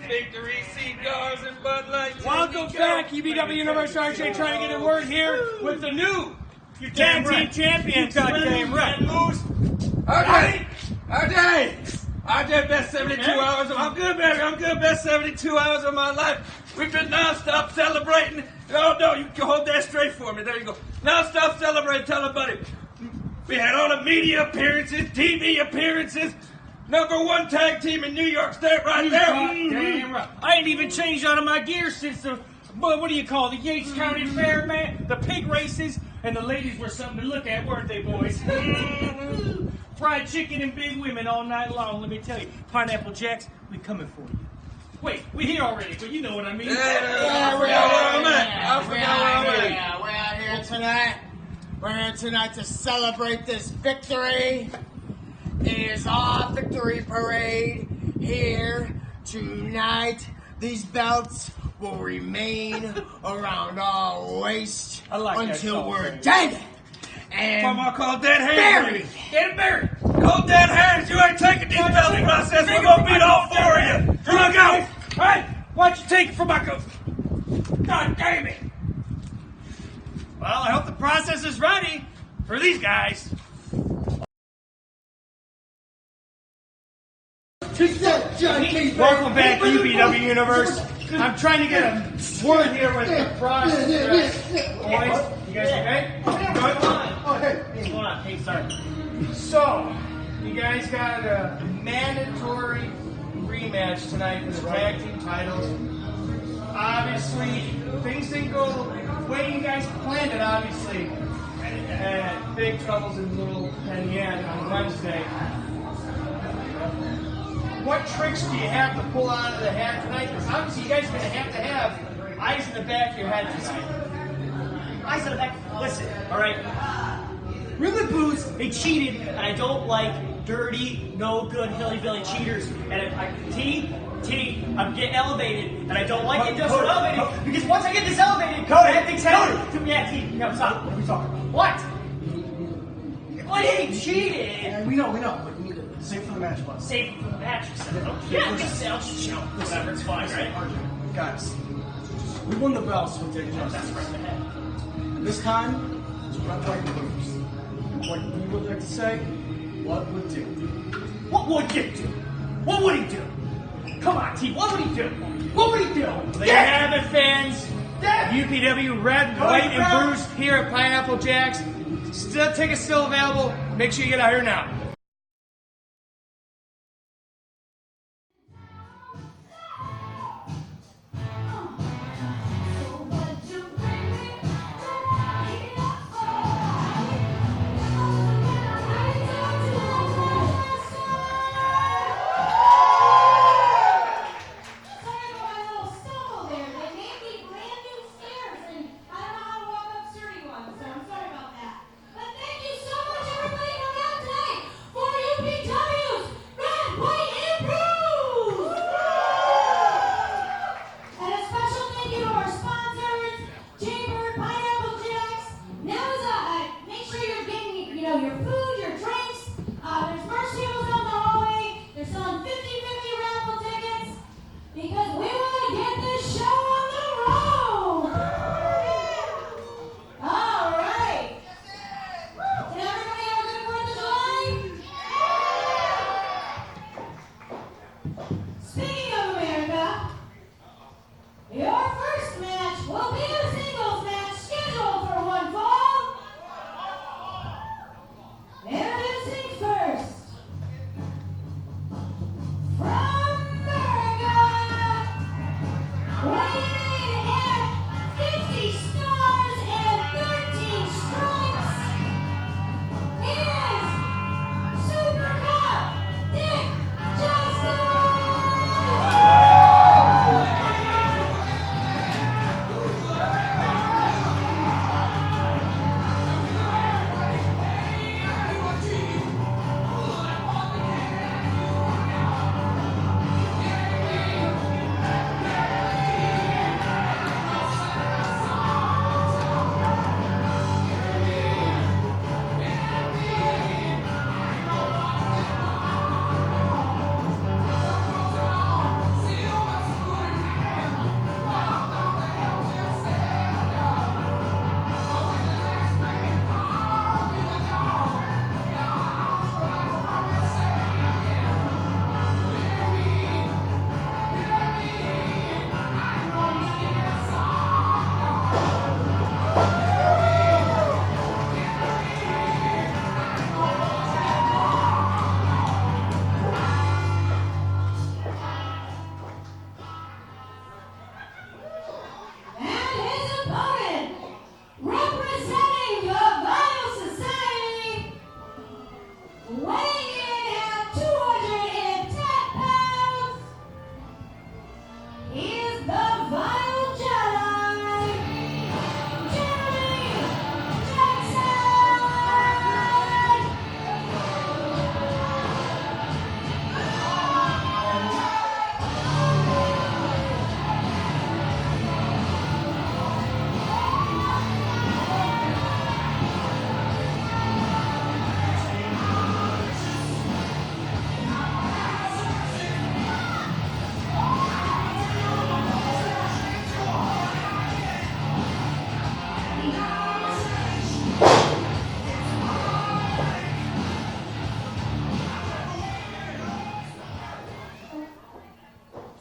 victory, cigars and Bud Lights. Welcome back, UBW Universe RJ, trying to get a word here with the new tag team champions. You got game right. RJ, best 72 hours. I'm good, baby. I'm good. Best 72 hours of my life. We've been non-stop celebrating. Oh, no, you can hold that straight for me. There you go. Non-stop celebrating. Tell a buddy. We had all the media appearances, TV appearances. #1 tag team in New York State right there. Damn right. I ain't even changed out of my gear since the, what do you call it, the Yates County Fair, man? The pig races, and the ladies were something to look at, weren't they, boys? Fried chicken and big women all night long, let me tell you. Pineapple Jacks, we coming for you. Wait, we here already, but you know what I mean. I forgot where I'm at. We're out here tonight. We're here tonight to celebrate this victory. It is our victory parade here tonight. These belts will remain around our waist until we're dead. And Come on, call dead hands. buried. Get it buried. Call dead hands. You ain't taking these belting process. We're going to beat all four of you. Look out. Hey, why don't you take it from my coat? God damn it. Well, I hope the process is ready for these guys. Welcome back to UBW Universe. I'm trying to get a word here with the process. Boys, you guys okay? Good? Oh, hey. What's going on? Hey, sorry. So, you guys got a mandatory rematch tonight for the tag team titles. Obviously, things didn't go the way you guys planned it, obviously. And big troubles in Little Penn on Wednesday. What tricks do you have to pull out of the hat tonight? Because obviously you guys are going to have eyes in the back of your head tonight. Eyes in the back. Listen, all right. Really, Booze, they cheated, and I don't like dirty, no good, hilly-billy cheaters. And I'm getting elevated, and I don't like getting elevated because once I get this elevated, bad things happen. Yeah, T. No, stop. What are we talking about? What? Well, he cheated. And we know, but we need to save for the match, boss. Save for the match. Yeah, I'll just chill. Whatever, it's fine, right? Guys, we won the belts with Dick Justice. That's right in the head. And this time, it's Red White and Bruised. What we would like to say, what would Dick do? What would Dick do? What would he do? Come on, T. What would he do? What would he do? There you have it, fans. UPW Red, White, and Bruised here at Pineapple Jacks. Tickets still available. Make sure you get out here now.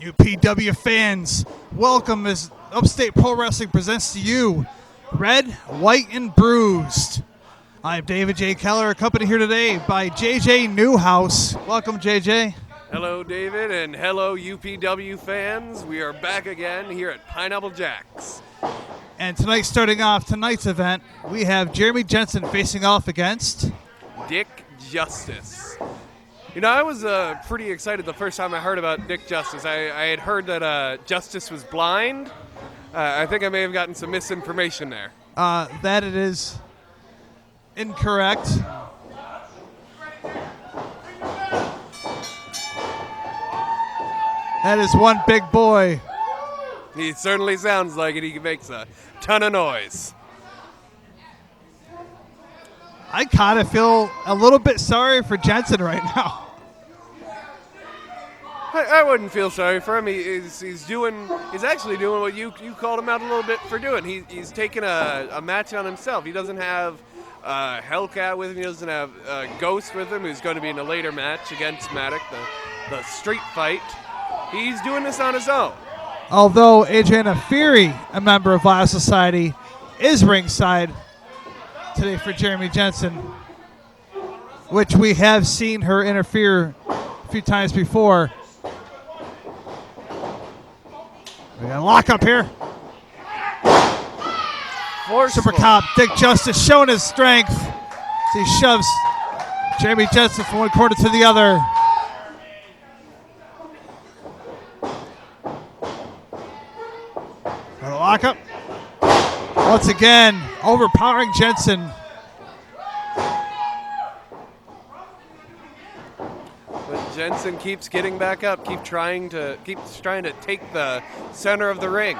UPW fans, welcome as Upstate Pro Wrestling presents to you Red, White, and Bruised. I'm David J. Keller, accompanied here today by JJ Newhouse. Welcome, JJ. Hello, David, and hello, UPW fans. We are back again here at Pineapple Jack's. And tonight, starting off tonight's event, we have Jeremy Jensen facing off against Dick Justice. You know, I was pretty excited the first time I heard about Dick Justice. I had heard that Justice was blind. I think I may have gotten some misinformation there. That it is incorrect. That is one big boy. He certainly sounds like it. He makes a ton of noise. I kind of feel a little bit sorry for Jensen right now. I wouldn't feel sorry for him. He's actually doing what you called him out a little bit for doing. He's taking a match on himself. He doesn't have Hellcat with him. He doesn't have Ghost with him, who's going to be in a later match against Maddox, the street fight. He's doing this on his own. Although Adriana Fury, a member of Vile Society, is ringside today for Jeremy Jensen, which we have seen her interfere a few times before. We got a lock up here. Forceful. Super Cop Dick Justice showing his strength as he shoves Jeremy Jensen from one corner to the other. Got a lock up. Once again, overpowering Jensen. But Jensen keeps getting back up, keeps trying to take the center of the ring.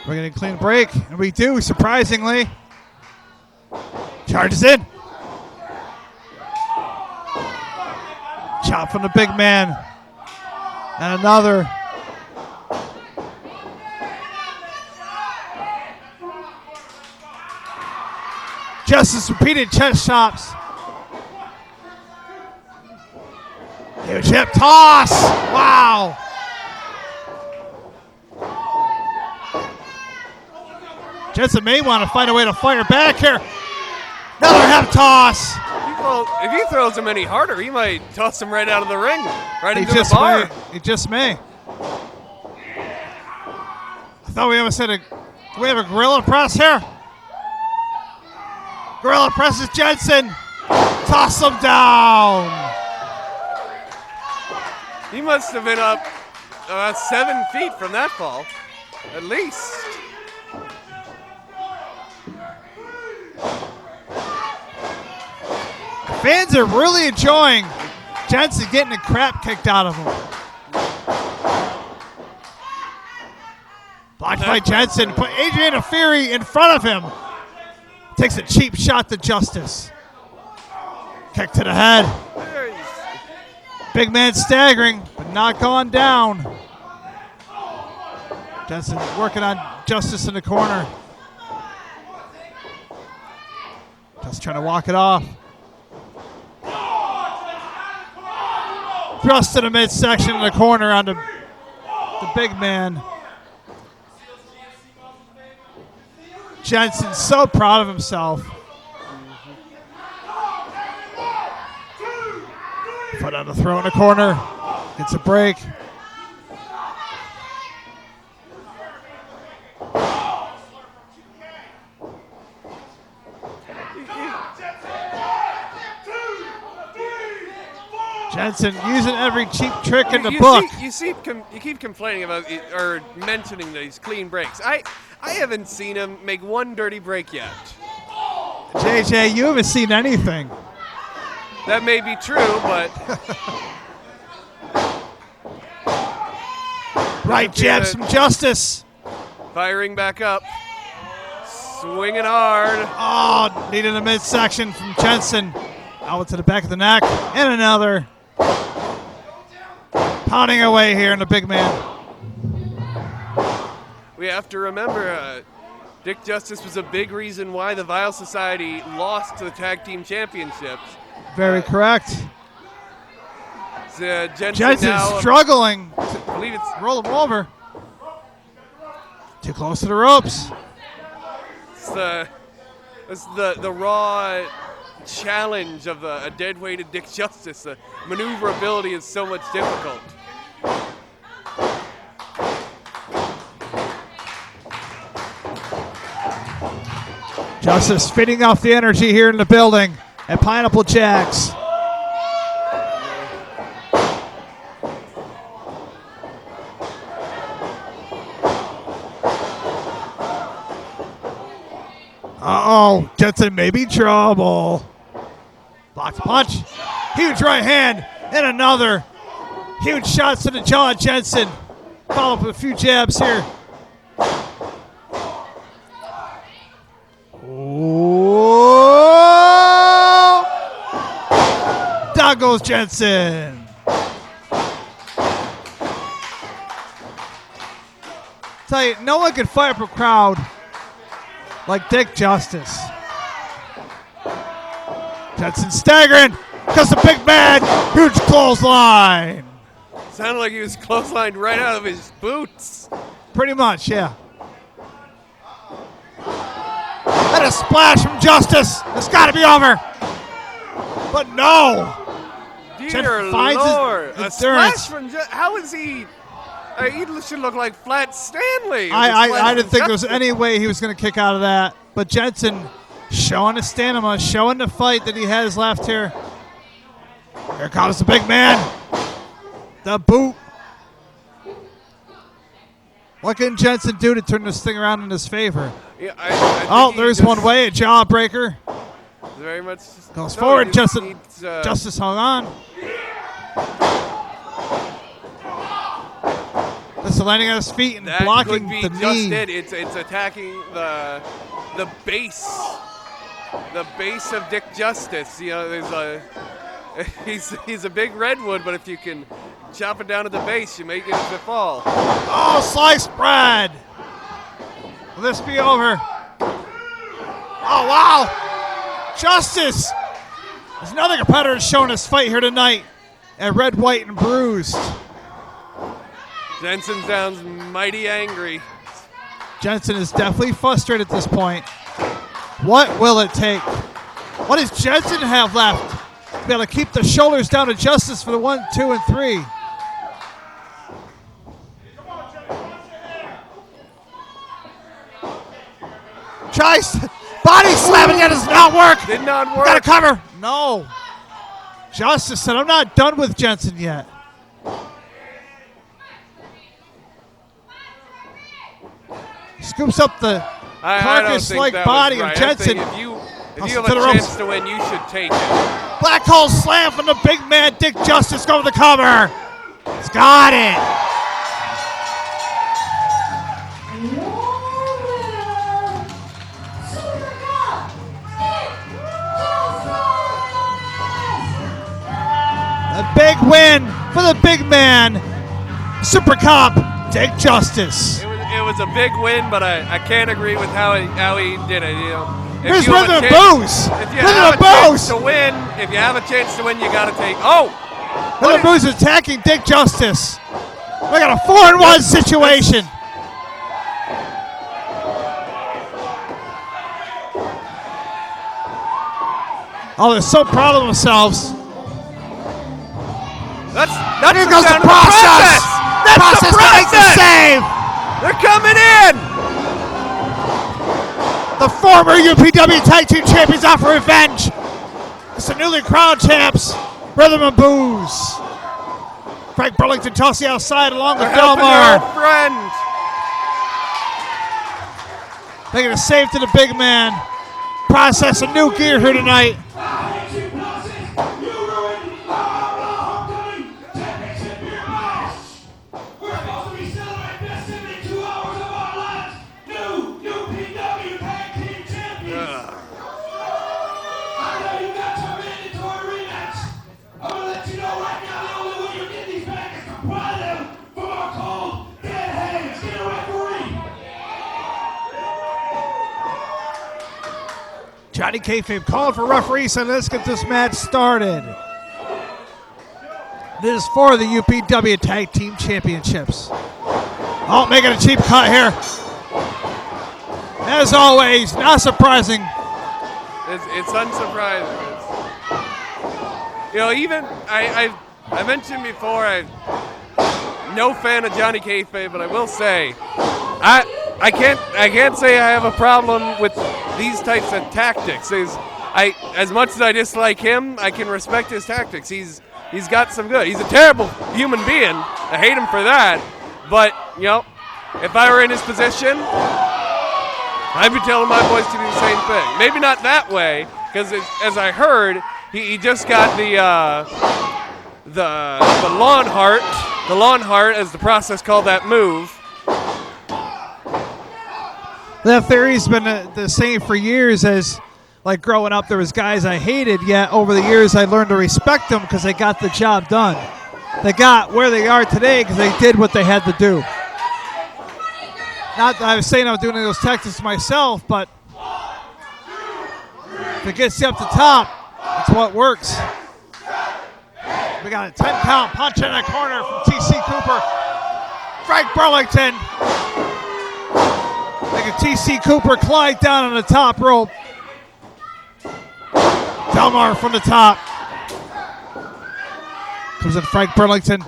We're getting a clean break, and we do, surprisingly. Charges in. Chop from the big man. And another. Justice repeated chest chops. Huge hip toss. Wow. Jensen may want to find a way to fire back here. Another hip toss. If he throws him any harder, he might toss him right out of the ring, right into the He bar. just may. I thought we almost had do we have a gorilla press here? Gorilla presses Jensen. Toss him down. He must have been up about 7 feet from that fall, at least. Fans are really enjoying Jensen getting the crap kicked out of him. Blocked by Jensen. Put Adriana Fury in front of him. Takes a cheap shot to Justice. Kick to the head. Big man staggering, but not going down. Jensen working on Justice in the corner. Just trying to walk it off. Thrust to the midsection in the corner on the big man. Jensen's so proud of himself. Foot on the throw in the corner. Gets a break. Jensen using every cheap trick in the book. You keep complaining about or mentioning these clean breaks. I haven't seen him make one dirty break yet. JJ, you haven't seen anything. That may be true, but right jabs from Justice. Firing back up, swinging hard. Oh, knee to the midsection from Jensen. Out to the back of the neck, and another. Pounding away here in the big man. We have to remember, Dick Justice was a big reason why the Vile Society lost the tag team championships. Very correct. Jensen's now, struggling I believe it's to roll him over. Too close to the ropes. it's the raw challenge of a dead-weighted Dick Justice. The maneuverability is so much difficult. Justice feeding off the energy here in the building at Pineapple Jacks. Uh-oh, Jensen may be trouble. Blocked punch. Huge right hand and another. Huge shots to the jaw of Jensen. Follow up with a few jabs here. Oh! Down goes Jensen. Tell you, no one can fire up a crowd like Dick Justice. Jensen staggering because the big man, huge clothesline. Sounded like he was clotheslined right out of his boots. Pretty much, yeah. And a splash from Justice. It's got to be over. But no. Dear finds his Lord. A endurance. splash from how is he? He should look like Flat Stanley. I didn't think there was any way he was going to kick out of that. But Jensen showing his stamina, showing the fight that he has left here. Here comes the big man. The boot. What can Jensen do to turn this thing around in his favor? Yeah, I Oh, think he there's just one way, a jawbreaker. Very much Goes no, forward, he just Justice, needs, Justice hung on. This is landing on his feet and that blocking could be the just knee. it. It's attacking the base of Dick Justice. You know, there's a he's a big redwood, but if you can chop it down at the base, you make it to fall. Oh, sliced bread. Will this be over? Oh, wow. Justice. There's another competitor showing his fight here tonight at Red, White, and Bruised. Jensen sounds mighty angry. Jensen is definitely frustrated at this point. What will it take? What does Jensen have left to be able to keep the shoulders down to Justice for the 1, 2, and 3? Tries body slamming, that does not work. Did not work. Got to cover. No. Justice said, I'm not done with Jensen yet. Scoops up the I don't think carcass-like that body was right. of Jensen. I think if you Hustle have to the a ropes. chance to win, you should take it. Black hole slam from the big man, Dick Justice, go to the cover. He's got it. A big win for the big man, Super Cop, Dick Justice. It was a big win, but I can't agree with how he did it. You know, Here's Rhythm and Booze. If you Rhythm have and a chance Booze. to win, if you have a chance to win, you got to take. Oh, Rhythm and Booze is attacking Dick Justice. We got a 4-1 situation. Oh, they're so proud of themselves. that's Here the goes the sound of process. That's Process the to make the process. save. They're coming in. The former UPW Tag Team Champions out for revenge. It's the newly crowned champs, Rhythm and Booze. Frank Burlington tossing outside along with They're helping their Delmar. old friend. Making a save to the big man. Process a new gear here tonight. Johnny Kayfabe calling for referee, so let's get this match started. This is for the UPW Tag Team Championships. Oh, making a cheap cut here. As always, not surprising. It's unsurprising. Even I mentioned before, I'm no fan of Johnny Kayfabe, but I will say, I can't say I have a problem with these types of tactics. As much as I dislike him, I can respect his tactics. He's got some good. He's a terrible human being. I hate him for that. But if I were in his position, I'd be telling my boys to do the same thing. Maybe not that way, because as I heard, he just got the lawn heart. The lawn heart, as the process called that move. That theory's been the same for years. As like growing up, there was guys I hated, yet over the years I learned to respect them because they got the job done. They got where they are today because they did what they had to do. Not that I was saying I was doing those tactics myself, but if it gets you up the top, that's what works. We got a 10-count punch in the corner from TC Cooper. Frank Burlington making TC Cooper glide down on the top rope. Delmar from the top. Comes in Frank Burlington.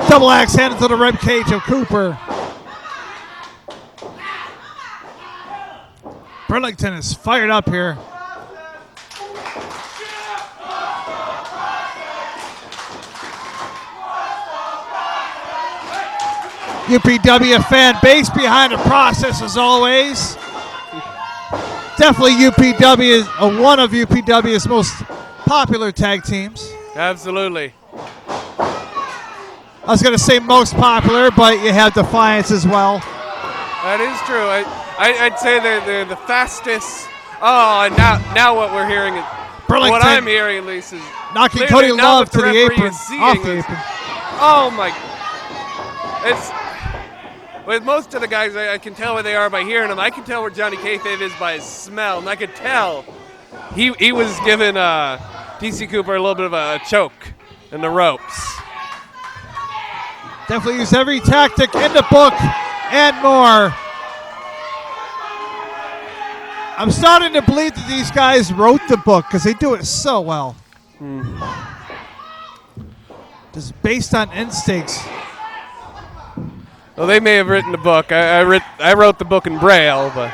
Double axe handed to the rib cage of Cooper. Burlington is fired up here. UPW fan base behind the process as always. Definitely UPW is one of UPW's most popular tag teams. Absolutely. I was going to say most popular, but you have Defiance as well. That is true. I'd say they're the fastest. Oh, and now what we're hearing is Burlington, what I'm hearing at least is knocking Cody now Love that to the referee apron, is seeing off the this- apron. Oh my! It's with most of the guys, I can tell where they are by hearing them. I can tell where Johnny Kayfabe is by his smell, and I could tell he was giving TC Cooper a little bit of a choke in the ropes. Definitely use every tactic in the book and more. I'm starting to believe that these guys wrote the book because they do it so well. Just based on instincts. Well, they may have written the book. I wrote the book in Braille, but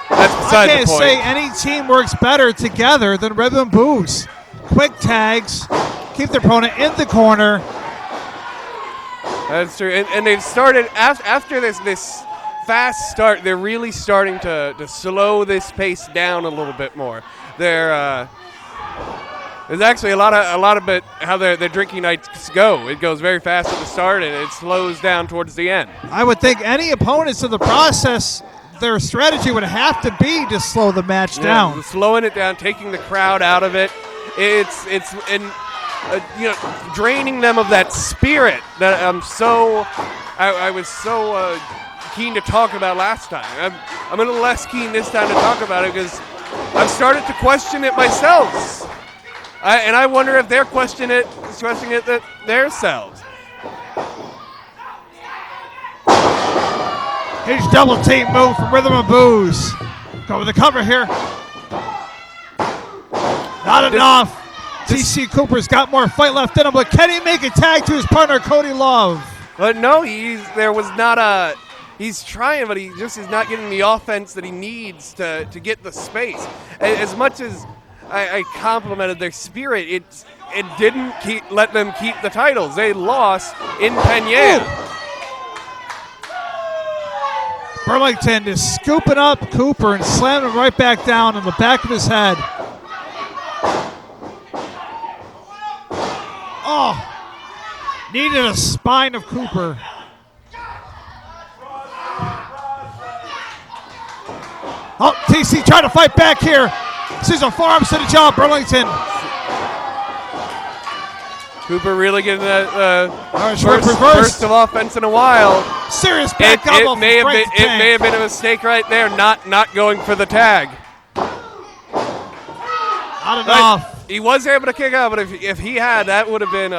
that's I beside can't the point. say any team works better together than Rhythm and Booze. Quick tags, keep their opponent in the corner. That's true, and they've started after this fast start. They're really starting to slow this pace down a little bit more. There's actually a lot of it how their drinking nights go. It goes very fast at the start and it slows down towards the end. I would think any opponents of the process, their strategy would have to be to slow the match down. Slowing it down, taking the crowd out of it. It's draining them of that spirit that I was so keen to talk about last time. I'm a little less keen this time to talk about it because I've started to question it myself. And I wonder if they're questioning it themselves. Huge double team move from Rhythm and Booze. Go with the cover here. Not enough. TC Cooper's got more fight left in him, but can he make a tag to his partner Cody Love? But no, he's trying, but he just is not getting the offense that he needs to get the space. As much as I complimented their spirit, it didn't let them keep the titles. They lost in Peña. Burlington is scooping up Cooper and slamming him right back down on the back of his head. Oh, needed a spine of Cooper. Oh, TC trying to fight back here. Sees a forearms to the jaw, Burlington. Cooper really getting that reverse. burst of offense in a while. Serious back elbow It may from Frank the have Tank. been a mistake right there, not going for the tag. Not enough. He was able to kick out, but if he had, that would have been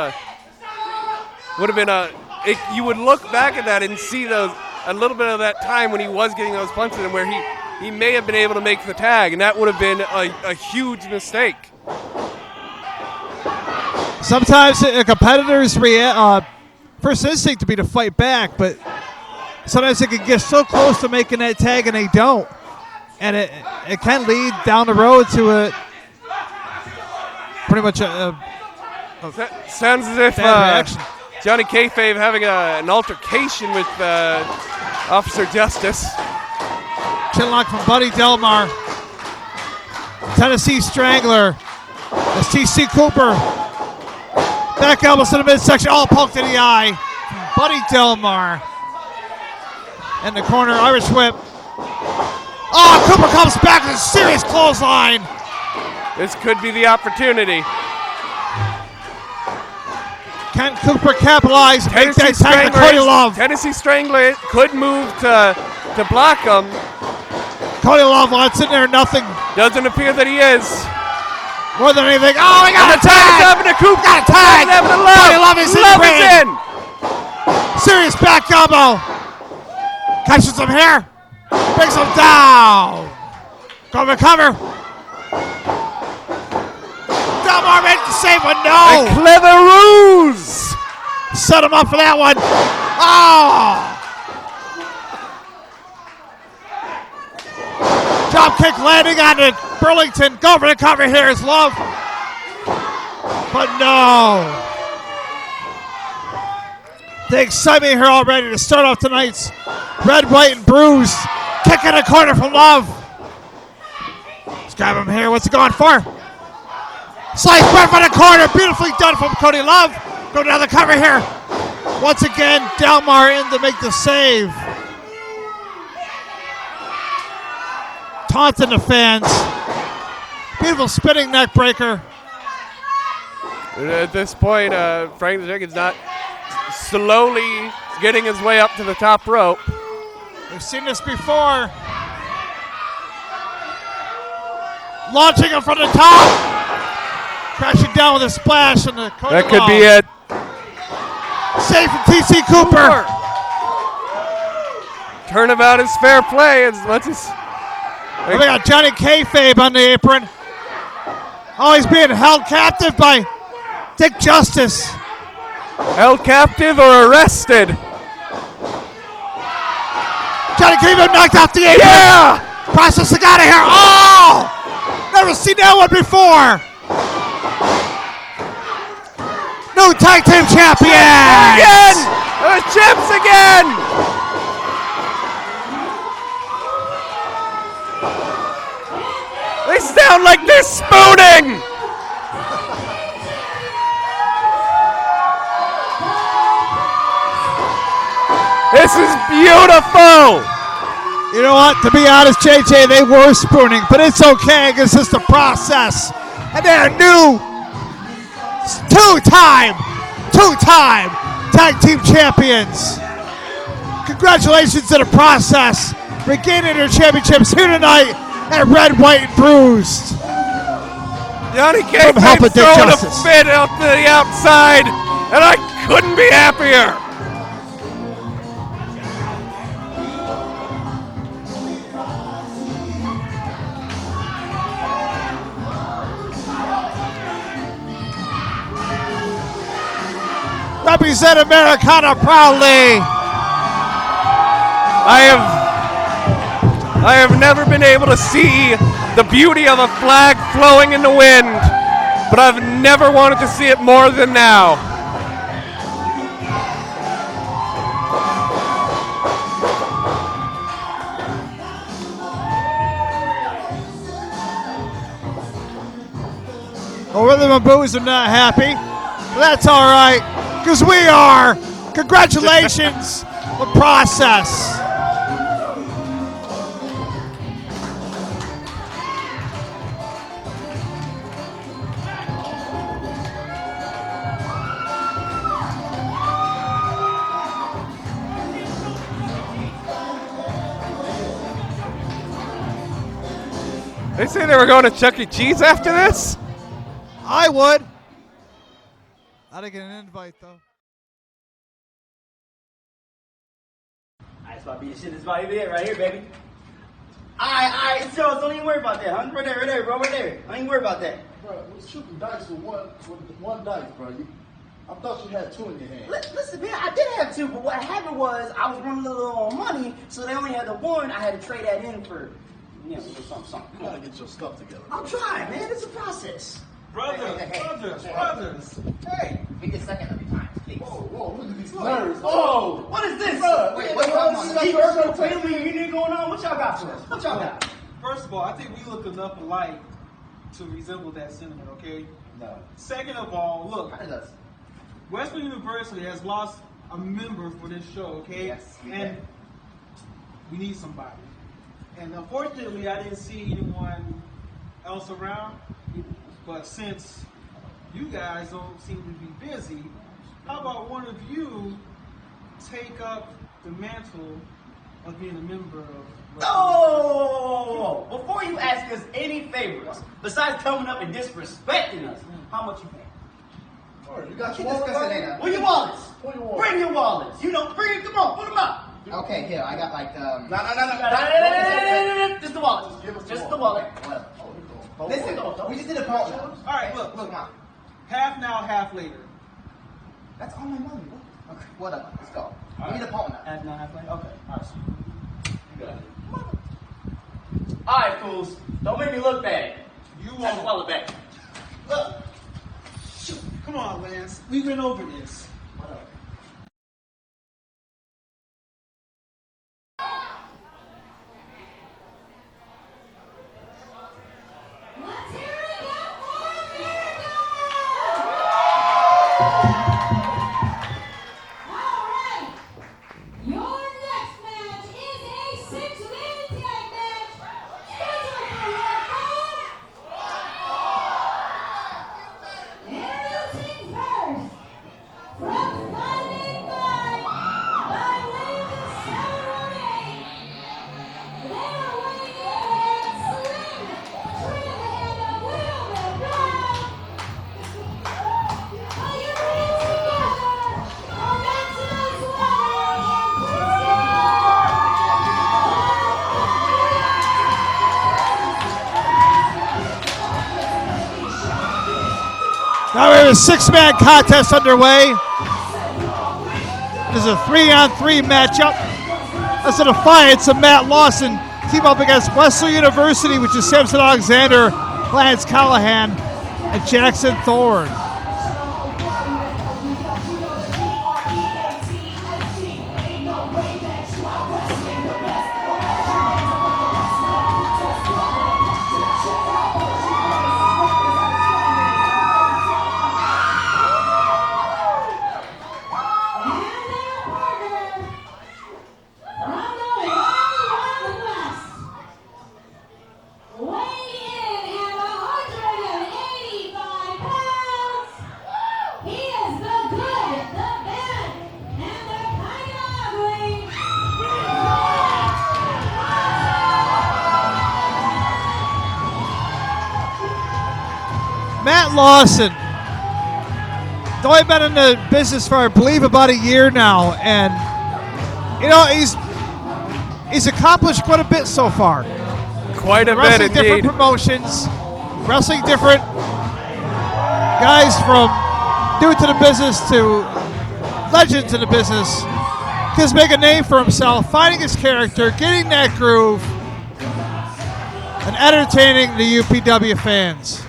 you would look back at that and see a little bit of that time when he was getting those punches and where he may have been able to make the tag, and that would have been a huge mistake. Sometimes a competitor's first instinct to be to fight back, but sometimes they can get so close to making that tag and they don't. And it can lead down the road to pretty much sounds as if reaction. Johnny Kayfabe having an altercation with Officer Justice. Chinlock from Buddy Delmar. Tennessee Strangler. That's TC Cooper. Back elbows to the midsection. All poked in the eye from Buddy Delmar. In the corner, Irish whip. Oh, Cooper comes back with a serious clothesline. This could be the opportunity. Can Cooper capitalize? Make that tag to Cody Love. Tennessee Strangler could move to block him. Cody Love wants in there, nothing. Doesn't appear that he is. More than anything. Oh, we got a And the tag is tag. happening to Cooper. Got a tag. Cody Love is in. Love is in. Serious back elbow. Catches him here. Brings him down. Go recover. Delmar made the save, but no. A clever ruse. Set him up for that one. Oh. Drop kick landing on it. Burlington. Go for the cover here is Love. But no. The excitement here already to start off tonight's Red, White, and Bruised. Kick in the corner from Love. Let's grab him here. What's he going for? Slice right from the corner. Beautifully done from Cody Love. Go down the cover here. Once again, Delmar in to make the save. Taunting the fans. Beautiful spinning neck breaker. At this point, Frank the Chicken's not slowly getting his way up to the top rope. We've seen this before. Launching him from the top. Crashing down with a splash on the Cody That could Love. be it. Save from TC Cooper. Turnabout is fair play as much as. We got Johnny Kayfabe on the apron. Oh, he's being held captive by Dick Justice. Held captive or arrested? Johnny Kayfabe knocked off the apron. Yeah! Process out of here. Oh! Never seen that one before. New tag team champions. Again! The champs again! They sound like they're spooning! This is beautiful! You know what? To be honest, JJ, they were spooning, but it's okay because it's the process. And they're new two-time tag team champions. Congratulations to the process. Regaining their championships here tonight at Red, White, and Bruised. Johnny help Kayfabe with Dick throwing a Justice. fit out to the outside, and I couldn't be happier. Represent Americana proudly. I have never been able to see the beauty of a flag flowing in the wind, but I've never wanted to see it more than now. Well, Rhythm and Booze are not happy. But that's all right, because we are. Congratulations, the process. They say they were going to Chuck E. Cheese after this? I would. I didn't get an invite though. That's about to be the shit. That's about to be it right here, baby. Alright, so don't even worry about that, huh? Right there, bro, right there. Don't even worry about that. Bro, we're shooting dice with one dice, bro. I thought you had two in your hand. Listen, man, I did have two, but what happened was I was running a little on money, so they only had the one. I had to trade that in for, something. You gotta get your stuff together. I'm trying, man. It's a process. Brothers. Hey, we get second every time, please. Whoa, look at these nerves. Oh, what is this? Bro, Wait, wait, wait, anything going on? What y'all got for us? What y'all got? First of all, I think we look enough alike to resemble that sentiment, okay? No. Second of all, look, How does us? Western University has lost a member for this show, okay? Yes, we and did. we need somebody. And unfortunately, I didn't see anyone else around. But since you guys don't seem to be busy, how about one of you take up the mantle of being a member of... Oh! Before you ask us any favors, besides coming up and disrespecting us, how much you pay? All right, you got your wallet? Where your wallets? Pull your wallet. Bring your wallets. Bring it. Come on, put them up. Okay, here, I got like, No. Just the wallet. Just the wallet. Whatever. listen, we just did a partner. All right, look. Come on. Half now, half later. That's all my money, bro. Okay, whatever, let's go. We need a partner. Half now, half later? Okay. All right, so you got it. All right, fools. Don't make me look bad. You Have the won't. wallet back. Look. Come on, Lance. We've been over this. Let's hear it again for America! All right. Your next match is a 6-man tag match. Scheduled for one fall. Introducing first, from Finding God, by way of the ceremony. They are weighing in at slim, trim, and a little bit brown. Are you ready together? For Maximus Now we have a 6-man contest underway. This is a 3-on-3 matchup. That's a defiance of Matt Lawson. Team up against Wesley University, which is Samson Alexander, Lance Callahan, and Jackson Thorne. Matt Lawson. He's only been in the business for, I believe, about a year now, and he's accomplished quite a bit so far. Quite a bit Wrestling different indeed. promotions, wrestling different guys from new to the business to legends in the business. He's making a name for himself, finding his character, getting that groove, and entertaining the UPW fans.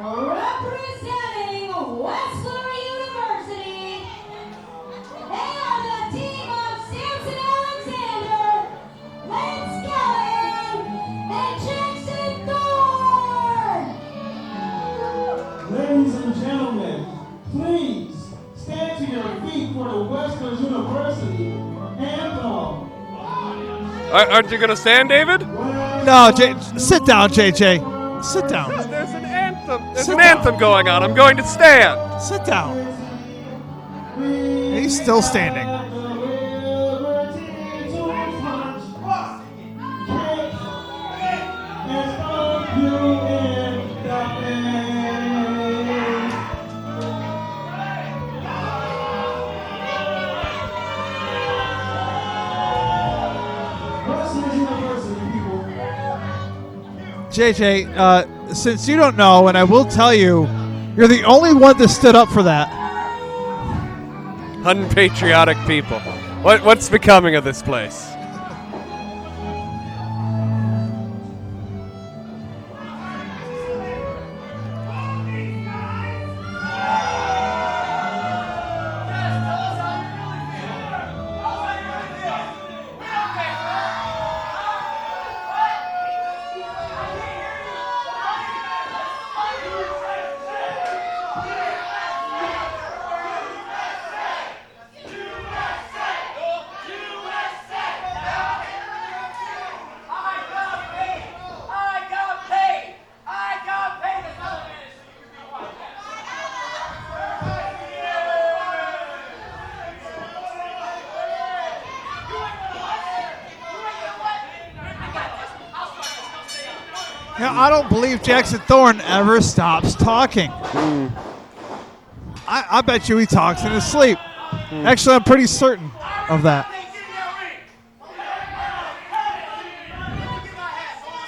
representing Westler University, they are the team of Samson Alexander, Lance Callahan, and Jackson Thorne. Ladies and gentlemen, please stand to your feet for the Western University anthem. Aren't you going to stand, David? No, sit down, JJ. Sit down. There's an anthem. There's an anthem going on. I'm going to stand. Sit down. He's still standing. Western University, people. JJ, since you don't know, and I will tell you, you're the only one that stood up for that. Unpatriotic people. What's becoming of this place? You know, I don't believe Jackson Thorne ever stops talking. I bet you he talks in his sleep. Actually, I'm pretty certain of that.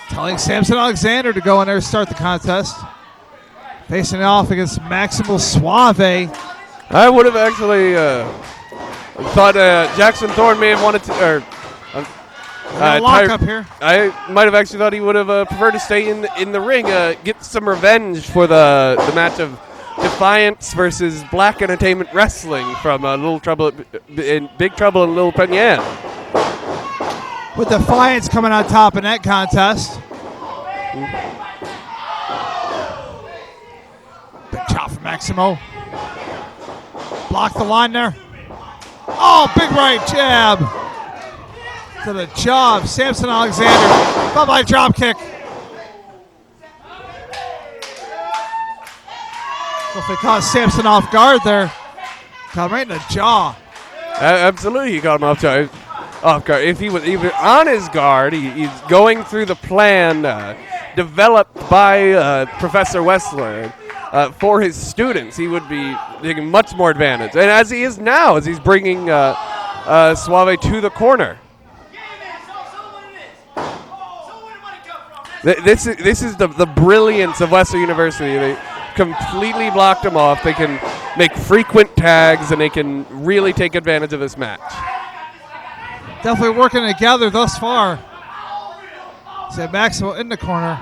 Telling Samson Alexander to go in there and start the contest. Facing off against Maximal Suave. I would have actually thought Jackson Thorne may have wanted to, lock up here. I might have actually thought he would have preferred to stay in the ring, get some revenge for the match of Defiance versus Black Entertainment Wrestling from Big Trouble in Little Penyan. With Defiance coming on top in that contest. Big chop from Maximo. Block the line there. Oh, big right jab. To the jaw of Samson Alexander. Bye-bye drop kick. Well, if they caught Samson off guard there, caught him right in the jaw. Absolutely, he caught him off guard. If he was even on his guard, he's going through the plan developed by Professor Wessler for his students. He would be taking much more advantage, and as he is now, as he's bringing Suave to the corner. This is the brilliance of Western University. They completely blocked him off. They can make frequent tags, and they can really take advantage of this match. Definitely working together thus far. See Maximo in the corner.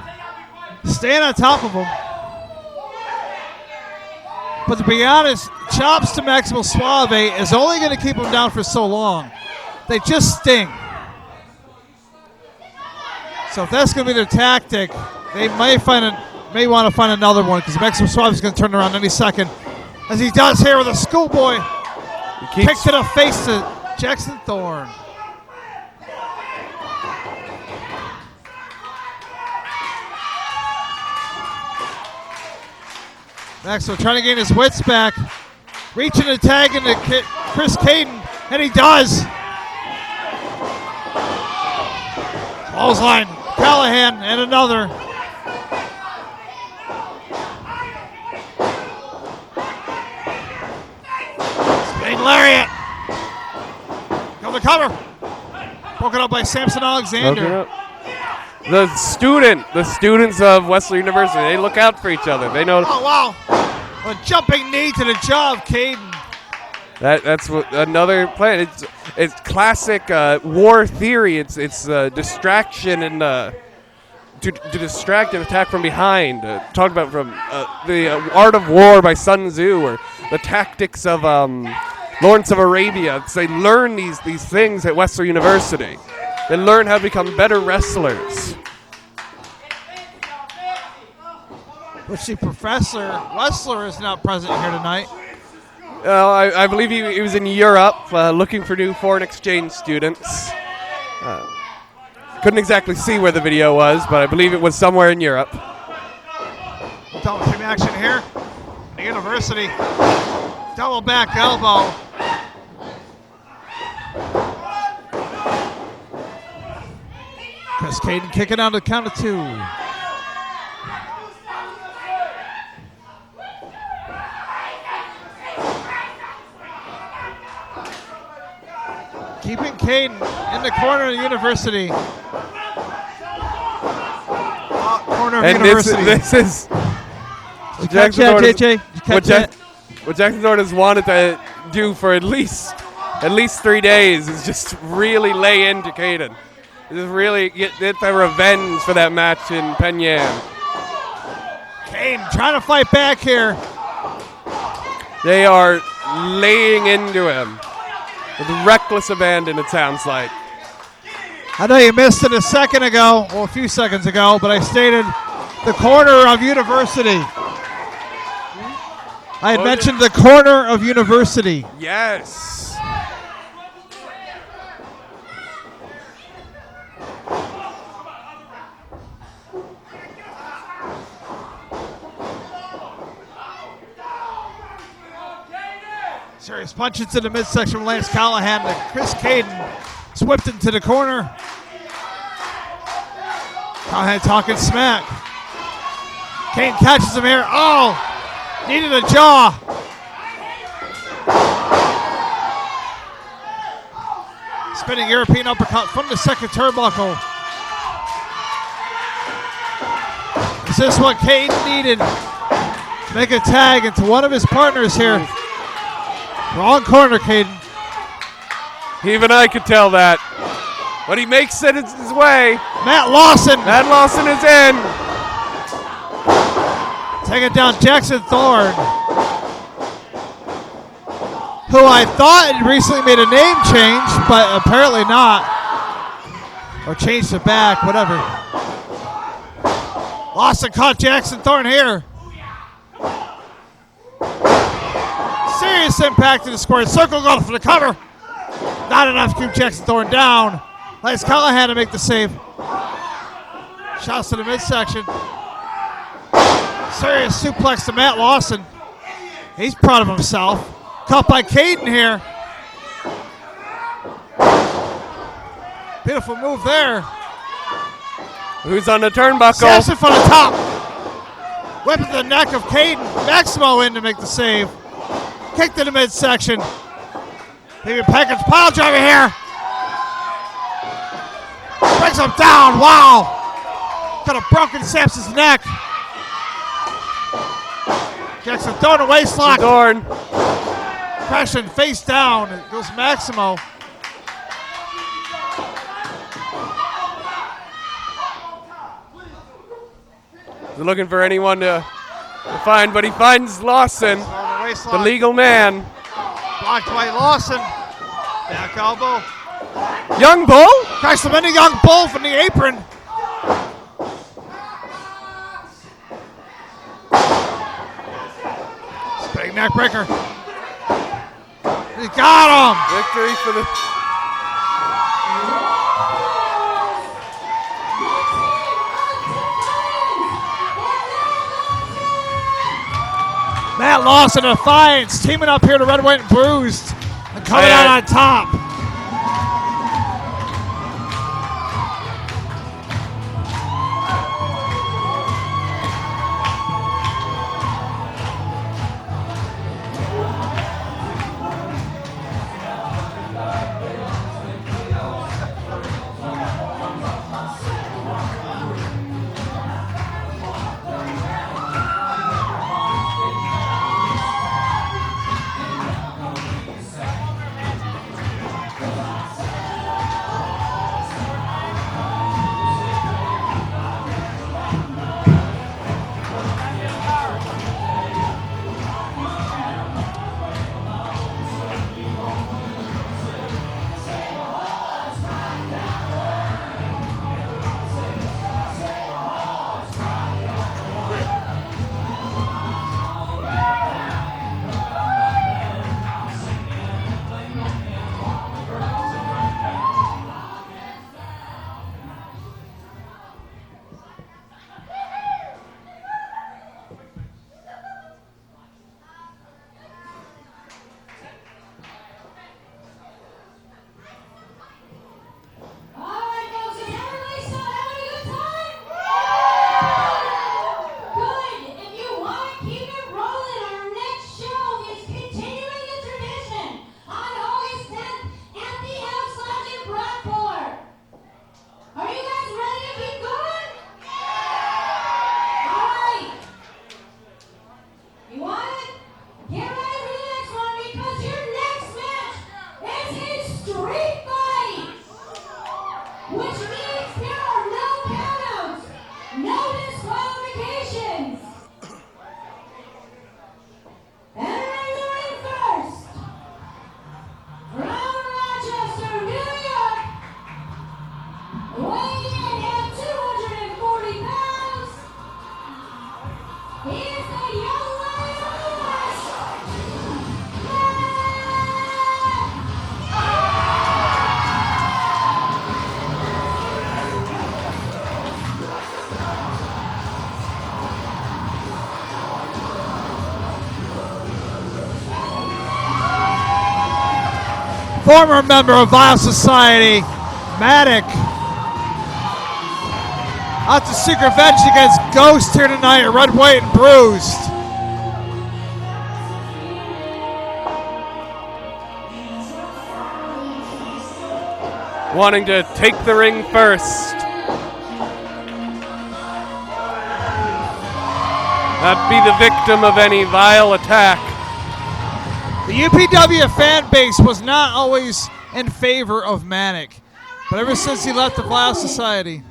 Staying on top of him. But to be honest, chops to Maximo Suave is only going to keep him down for so long. They just sting. So if that's going to be their tactic, they may want to find another one because Maximo Suave is going to turn around any second. As he does here with a schoolboy. Kick to the face to Jackson Thorne. Maximo trying to gain his wits back. Reaching to tag into Chris Caden, and he does. Clothesline, Callahan, and another. Spinning lariat. Got the cover. Broken up by Samson Alexander. The students of Wesley University, they look out for each other. They know. Oh, wow. A jumping knee to the jaw of Caden. That's another plan. It's classic war theory. It's distraction and to distract and attack from behind. Talked about from the Art of War by Sun Tzu, or the tactics of Lawrence of Arabia. So they learn these things at Wesley University. They learn how to become better wrestlers. Which the Professor Wessler is not present here tonight. Well, I believe he was in Europe looking for new foreign exchange students. Couldn't exactly see where the video was, but I believe it was somewhere in Europe. Double team action here. The University. Double back elbow. Chris Caden kicking on the count of two. Keeping Caden in the corner of the University. Corner of And University. this is Did you catch that, JJ? Did you catch that? what Jackson Thorne has wanted to do for at least 3 days is just really lay into Caden. Just really get the revenge for that match in Penyan. Caden trying to fight back here. They are laying into him with reckless abandon, it sounds like. I know you missed it a second ago, well, a few seconds ago, but I stated the corner of University. I had mentioned the corner of University. Yes. Serious punch into the midsection from Lance Callahan. Chris Caden is whipped into the corner. Callahan talking smack. Caden catches him here. Oh! Needed a jaw. Spinning European uppercut from the second turnbuckle. Is this what Caden needed to make a tag into one of his partners here? Wrong corner, Caden. Even I could tell that. But he makes it his way. Matt Lawson. Matt Lawson is in. Taking down Jackson Thorne, who I thought had recently made a name change, but apparently not. Or changed it back, whatever. Lawson caught Jackson Thorne here. Serious impact to the square circle, going for the cover. Not enough to keep Jackson Thorne down. Lance Callahan to make the save. Shots to the midsection. Serious suplex to Matt Lawson. He's proud of himself. Caught by Caden here. Beautiful move there. Who's on the turnbuckle? Samson from the top. Whipping the neck of Caden. Maximo in to make the save. Kick to the midsection. Maybe package pile driver here. Brings him down. Wow. Could have broken Samson's neck. Jackson Thorne a waist lock. Thorne. Crashing face down. It goes Maximo. He's looking for anyone to find, but he finds Lawson, the legal man. Blocked by Lawson. Back elbow. Young Bull? Crashed him into Young Bull from the apron. Big neck breaker. He got him. Victory for the... Matt Lawson and Defiance teaming up here to Red, White, and Bruised. And coming out on top. former member of Vile Society, Matic, out to seek revenge against Ghost here tonight at Red, White, and Bruised. Wanting to take the ring first. Not be the victim of any vile attack. The UPW fan base was not always in favor of Manic, but ever since he left the Vile Society.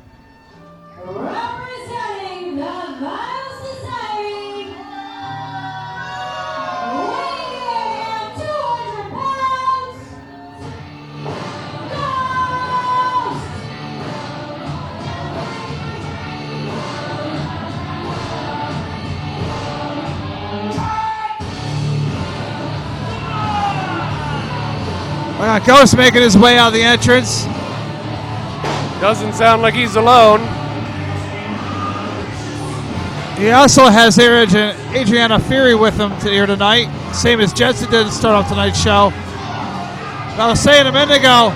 Representing the Vile Society, weighing in at 200 pounds, We got Ghost making his way out of the entrance. Doesn't sound like he's alone. He also has Adriana Fury with him here tonight, same as Jensen did to start off tonight's show. And I was saying a minute ago,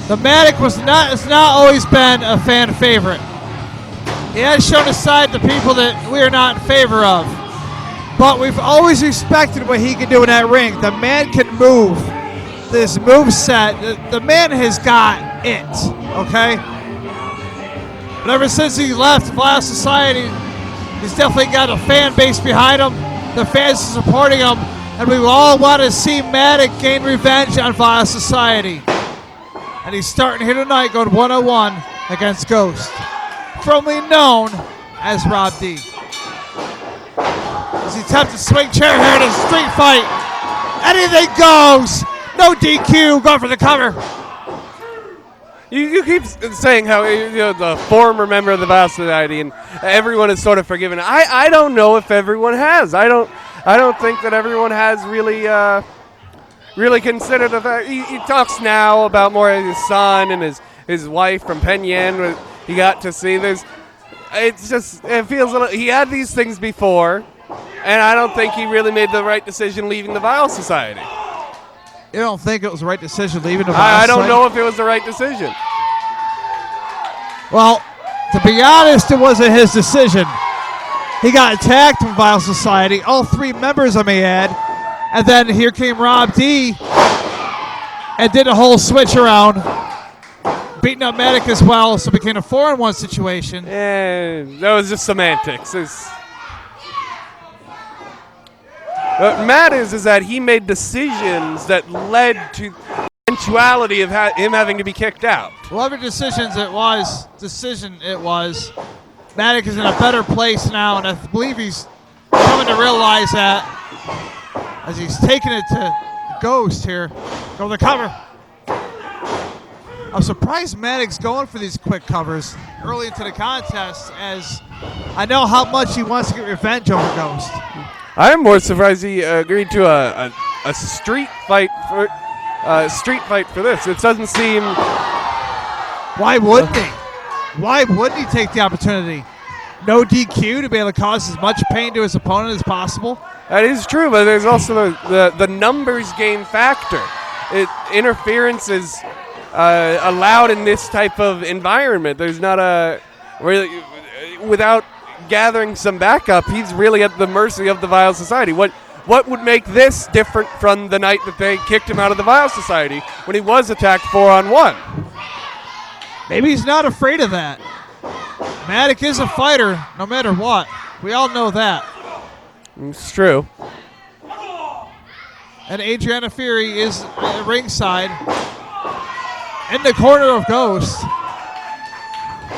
the Matic has not always been a fan favorite. He has shown his side to people that we are not in favor of. But we've always respected what he can do in that ring. The man can move. This move set, the man has got it, okay? But ever since he left Vile Society, he's definitely got a fan base behind him. The fans are supporting him, and we all want to see Matic gain revenge on Vile Society. And he's starting here tonight, going 101 against Ghost, formerly known as Rob D. As he attempts to swing chair here in a street fight. Anything goes. No DQ, going for the cover. You keep saying how the former member of the Vile Society and everyone is sort of forgiven. I don't know if everyone has. I don't think that everyone has really considered the fact. He talks now about more of his son and his wife from Penyan. He got to see this. It feels a little. He had these things before, and I don't think he really made the right decision leaving the Vile Society. You don't think it was the right decision leaving the Vile Society? I don't know if it was the right decision. Well, to be honest, it wasn't his decision. He got attacked from Vile Society, all three members, I may add, and then here came Rob D and did a whole switch around, beating up Matic as well, so it became a 4-on-1 situation. And that was just semantics. What matters is that he made decisions that led to the eventuality of him having to be kicked out. Whatever decision it was, Matic is in a better place now, and I believe he's coming to realize that as he's taking it to Ghost here. Go the cover. I'm surprised Matic's going for these quick covers early into the contest, as I know how much he wants to get revenge over Ghost. I'm more surprised he agreed to a street fight for this. It doesn't seem. Why wouldn't he? Why wouldn't he take the opportunity? No DQ to be able to cause as much pain to his opponent as possible. That is true, but there's also the numbers game factor. Interference is allowed in this type of environment. There's not without gathering some backup, he's really at the mercy of the Vile Society. What would make this different from the night that they kicked him out of the Vile Society when he was attacked 4-on-1? Maybe he's not afraid of that. Matic is a fighter no matter what. We all know that. It's true. And Adriana Fury is at ringside in the corner of Ghost.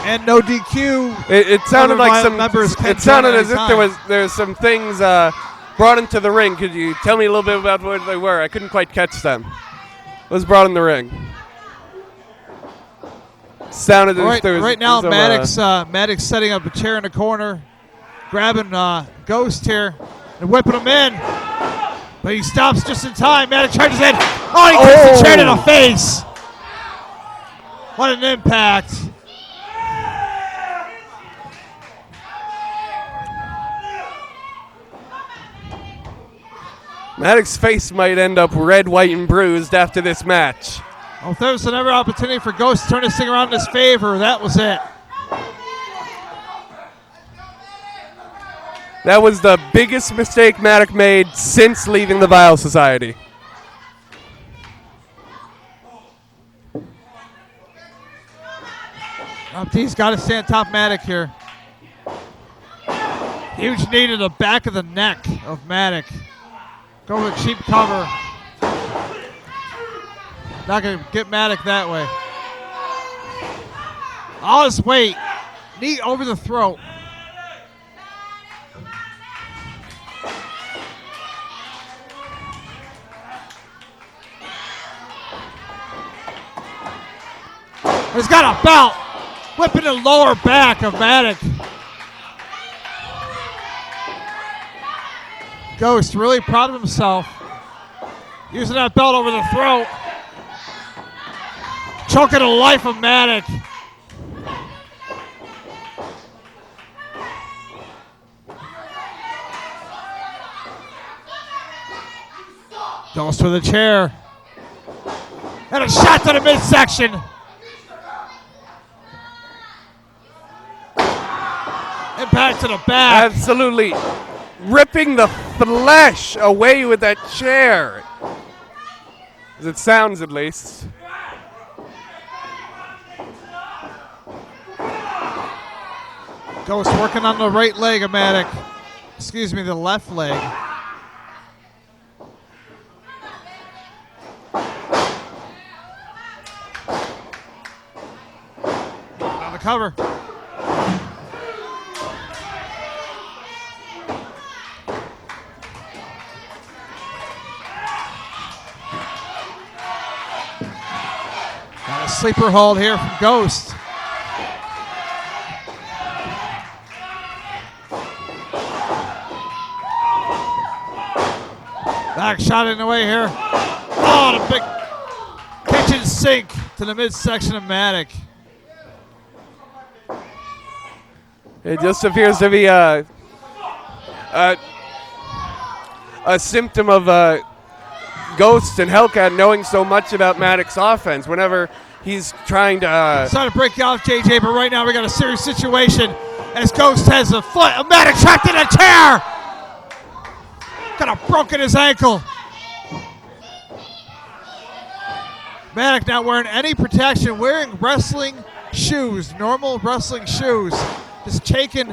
And no DQ. It sounded like some members. It sounded as if there was some things brought into the ring. Could you tell me a little bit about what they were? I couldn't quite catch them. What was brought in the ring? Sounded as if there was. Right now, Maddox setting up a chair in the corner, grabbing Ghost here and whipping him in. But he stops just in time. Maddox charges in. Oh, he takes the chair to the face. What an impact. Maddox's face might end up red, white, and bruised after this match. Well, if there was another opportunity for Ghost to turn this thing around in his favor, that was it. That was the biggest mistake Maddox made since leaving the Vile Society. Upw's got to stay on top of Maddox here. Huge knee to the back of the neck of Maddox. Go with a cheap cover. Not going to get Maddox that way. All his weight. Knee over the throat. He's got a belt. Whipping the lower back of Maddox. Ghost really proud of himself. Using that belt over the throat. Choking the life of Maddox. Ghost with a chair. And a shot to the midsection. Impact to the back. Absolutely ripping the flesh away with that chair. As it sounds, at least. Ghost working on the right leg of Maddox. Excuse me, the left leg. On the cover. Got a sleeper hold here from Ghost. Back shot in the way here. Oh, the big kitchen sink to the midsection of Maddox. It just appears to be a symptom of Ghost and Hellcat knowing so much about Maddox's offense whenever he's trying to... Trying to break you off, JJ, but right now we got a serious situation as Ghost has a foot of Maddox trapped in a chair. Kind of broken his ankle. Maddox not wearing any protection, wearing wrestling shoes, normal wrestling shoes. Just taking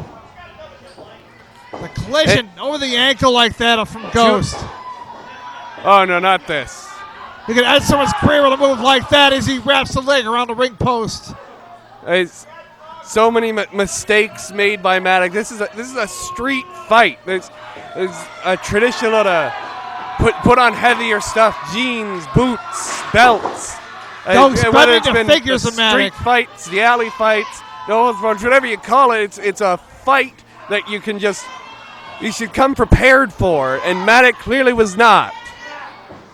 the collision over the ankle like that from Ghost. Oh, no, not this. You can end someone's career with a move like that as he wraps the leg around the ring post. It's so many mistakes made by Maddox. This is a street fight. There's a traditional to put on heavier stuff, jeans, boots, belts. Whether it's been figures the of Maddox. street fights, the alley fights, the old ones, whatever you call it, it's a fight that you should come prepared for, and Maddox clearly was not.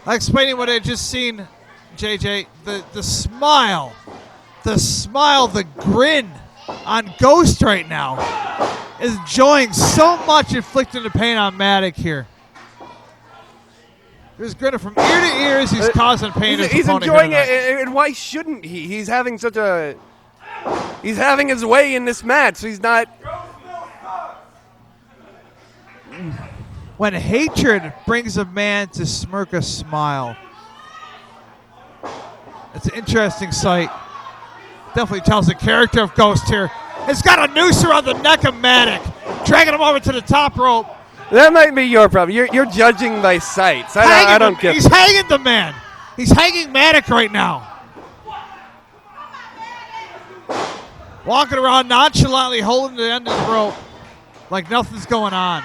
Explaining what I just seen, JJ, the smile, the grin on Ghost right now is enjoying so much inflicting the pain on Maddox here. He's grinning from ear to ear as he's causing pain. He's enjoying it, and why shouldn't he? He's having his way in this match. So he's not. When hatred brings a man to smirk a smile, it's an interesting sight. Definitely tells the character of Ghost here. It's got a noose around the neck of Maddox, dragging him over to the top rope. That might be your problem. You're judging by sights. I don't get. He's hanging the man. He's hanging Maddox right now. Walking around nonchalantly, holding the end of the rope like nothing's going on.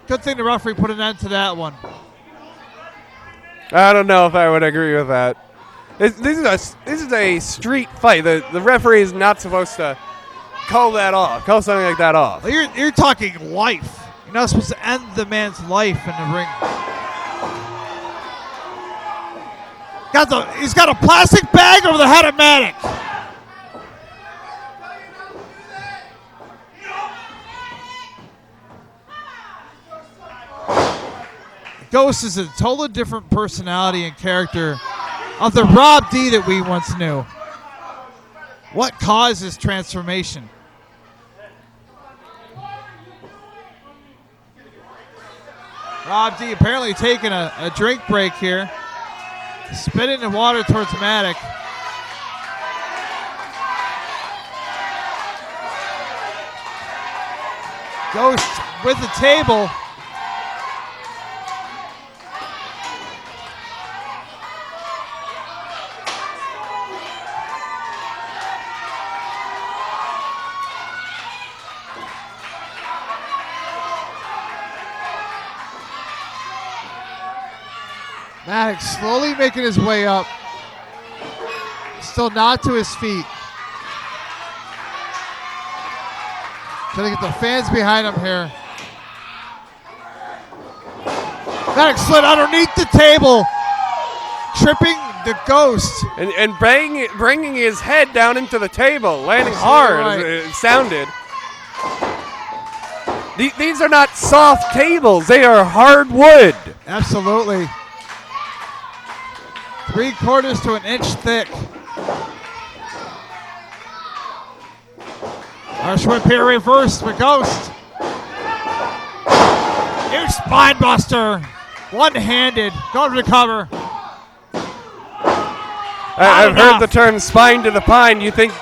Good thing the referee put an end to that one. I don't know if I would agree with that. This is a street fight. The referee is not supposed to call something like that off. Well, you're talking life. You're not supposed to end the man's life in the ring. He's got a plastic bag over the head of Maddox. Ghost is a totally different personality and character of the Rob D that we once knew. What caused his transformation? Rob D apparently taking a drink break here. Spitting the water towards Matic. Ghost with the table. Matic slowly making his way up. Still not to his feet. Trying to get the fans behind him here. Matic slid underneath the table, tripping the Ghost. And bringing his head down into the table, landing hard, right. as it sounded. These are not soft tables. They are hard wood. Absolutely. 3/4 to an inch thick. Arch whip here reversed for Ghost. Huge spine buster. One-handed. Going to the cover. I've heard the term spine to the pine. You think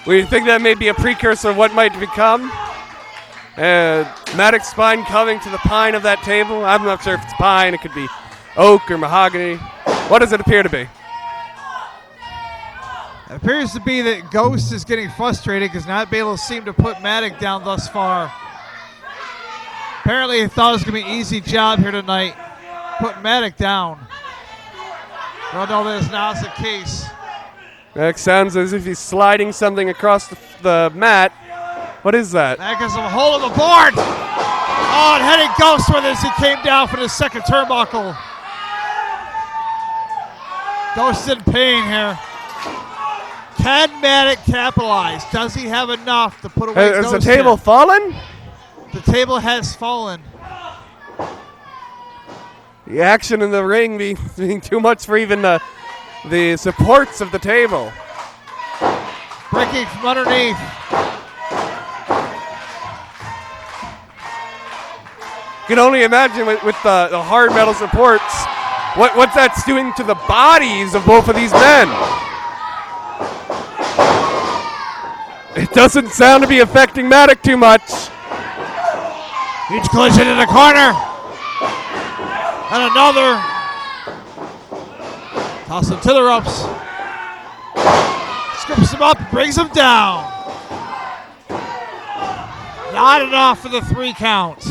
that may be a precursor of what might become? Matic's spine coming to the pine of that table. I'm not sure if it's pine. It could be oak or mahogany. What does it appear to be? It appears to be that Ghost is getting frustrated because not being able to seem to put Matic down thus far. Apparently he thought it was going to be an easy job here tonight, putting Matic down. Well, no, that is not the case. That sounds as if he's sliding something across the mat. What is that? Matic has a hold of the board. Oh, and heading Ghost with it as he came down for the second turnbuckle. Ghost in pain here. Can Matic capitalize? Does he have enough to put away Ghost? Has the table fallen? The table has fallen. The action in the ring being too much for even the supports of the table. Breaking from underneath. You can only imagine with the hard metal supports what that's doing to the bodies of both of these men. It doesn't sound to be affecting Matic too much. Huge collision in the corner. And another. Toss him to the ropes. Scoops him up, brings him down. Not enough for the 3 count.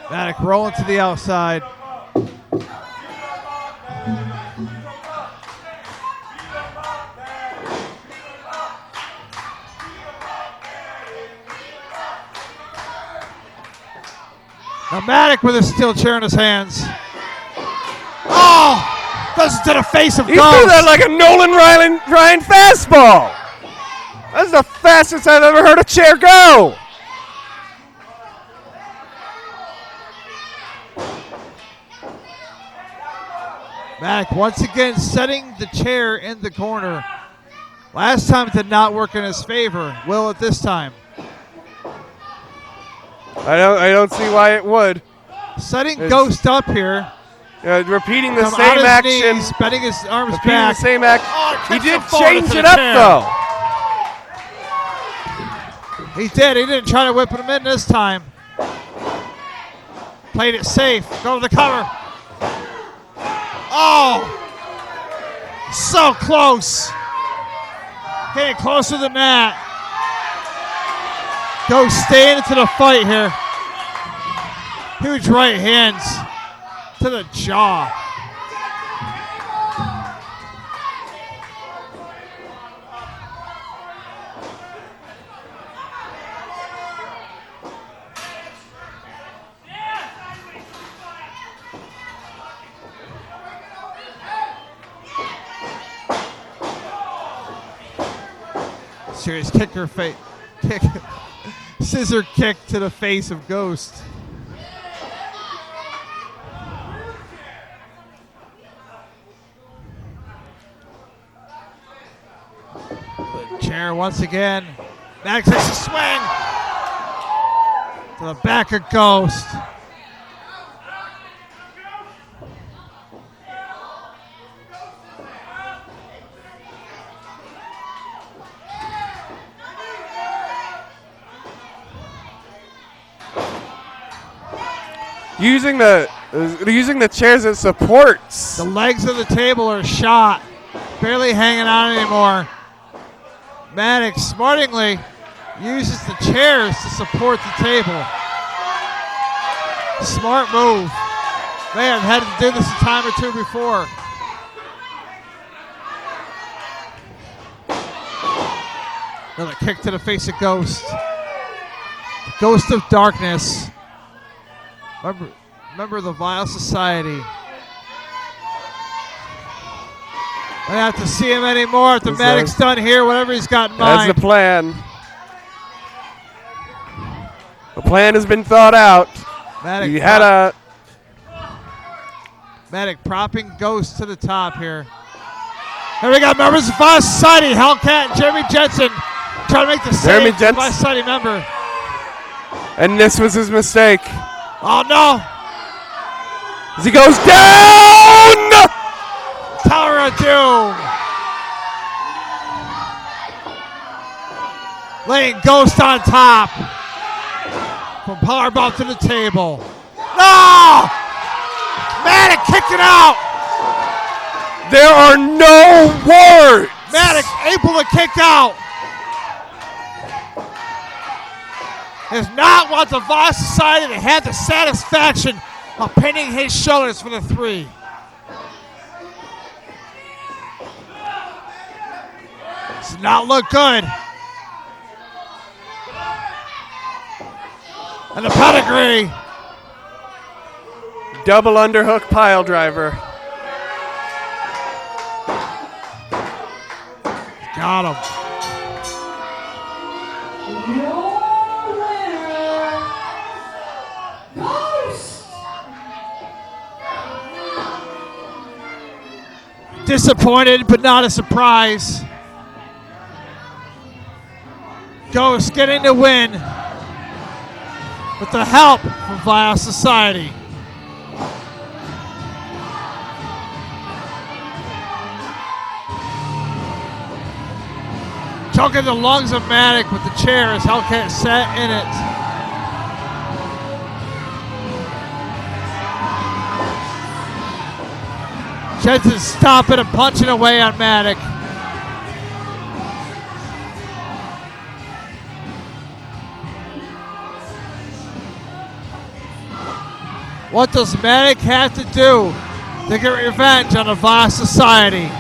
Matic rolling to the outside. Now Matic with a steel chair in his hands. Oh! Goes to the face of He Ghost. threw that like a Nolan Ryan fastball. That's the fastest I've ever heard a chair go. Matic once again setting the chair in the corner. Last time it did not work in his favor. Will it this time? I don't see why it would. Setting Ghost up here. Repeating the Come same out his action. knees, bending his arms Repeating back. the same action. Oh, He did catch the fall change into it the up chair. though. He did. He didn't try to whip him in this time. Played it safe. Go to the cover. Oh! So close. Getting closer than that. Ghost staying into the fight here. Huge right hands to the jaw. serious scissor kick to the face of Ghost. The chair once again. Maddox takes a swing to the back of Ghost. Using the chairs as supports. The legs of the table are shot, barely hanging on anymore. Maddox smartingly uses the chairs to support the table. Smart move. May have had to do this a time or two before. Another kick to the face of Ghost. Ghost of Darkness. Remember the Vile Society. I don't have to see him anymore after Maddox done here, whatever he's got in mind. That's the plan. The plan has been thought out. Maddox propping Ghost to the top here. Here we got members of the Vile Society, Hellcat and Jeremy Jensen trying to make the save to the Vile Society member. And this was his mistake. Oh no! As he goes down! Tower of Doom! Laying Ghost on top. From powerbomb to the table. No! Maddox kicked it out! There are no words! Maddox able to kick out. Does not want the Vile Society to have the satisfaction of pinning his shoulders for the 3. Does not look good. And the pedigree. Double underhook pile driver. Got him. Disappointed, but not a surprise. Ghost getting the win with the help from Vile Society. Choking the lungs of Maddox with the chair as Hellcat sat in it. Jensen stomping and punching away on Maddox. What does Maddox have to do to get revenge on the Vile Society?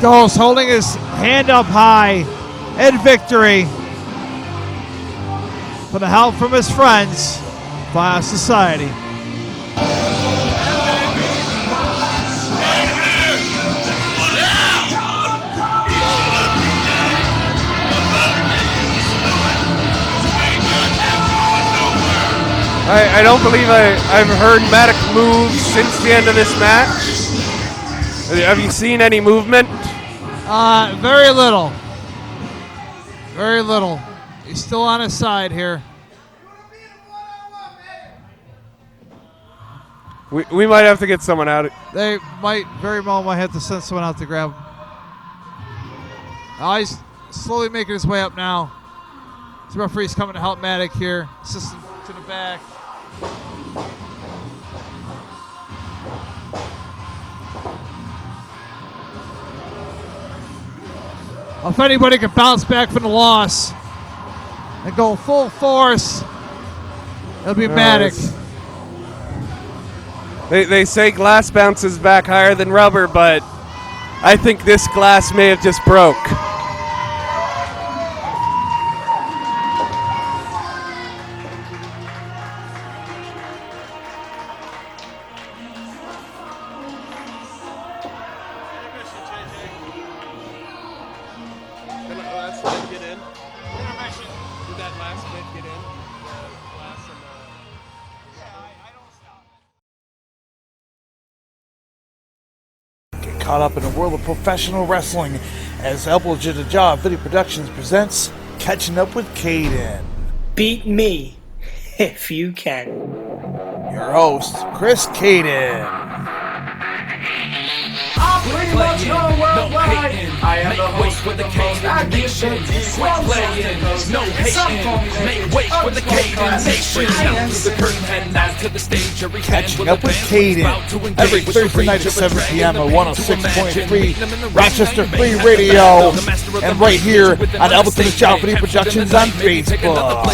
Ghost holding his hand up high in victory for the help from his friends, Vile Society. I don't believe I've heard Maddox move since the end of this match. Have you seen any movement? Very little. Very little. He's still on his side here. We might have to get someone out. They might very well might have to send someone out to grab him. Oh, he's slowly making his way up now. The referee's coming to help Maddox here. Assistant to the back. If anybody can bounce back from the loss and go full force, it'll be Maddox. They say glass bounces back higher than rubber, but I think this glass may have just broke. caught up in the world of professional wrestling as Upw Red Video Productions presents Catching Up with Caden. Beat me if you can. Your host, Chris Caden. Pretty much known worldwide. I am the host for the most. I give the No hating, make way for the Caden Nation. Down through the curtain, heading out to the stage. Catching Up with Caden every Thursday night at 7 p.m. at 106.3 Rochester Free Radio, and right here on Upw Red Video Productions on Facebook.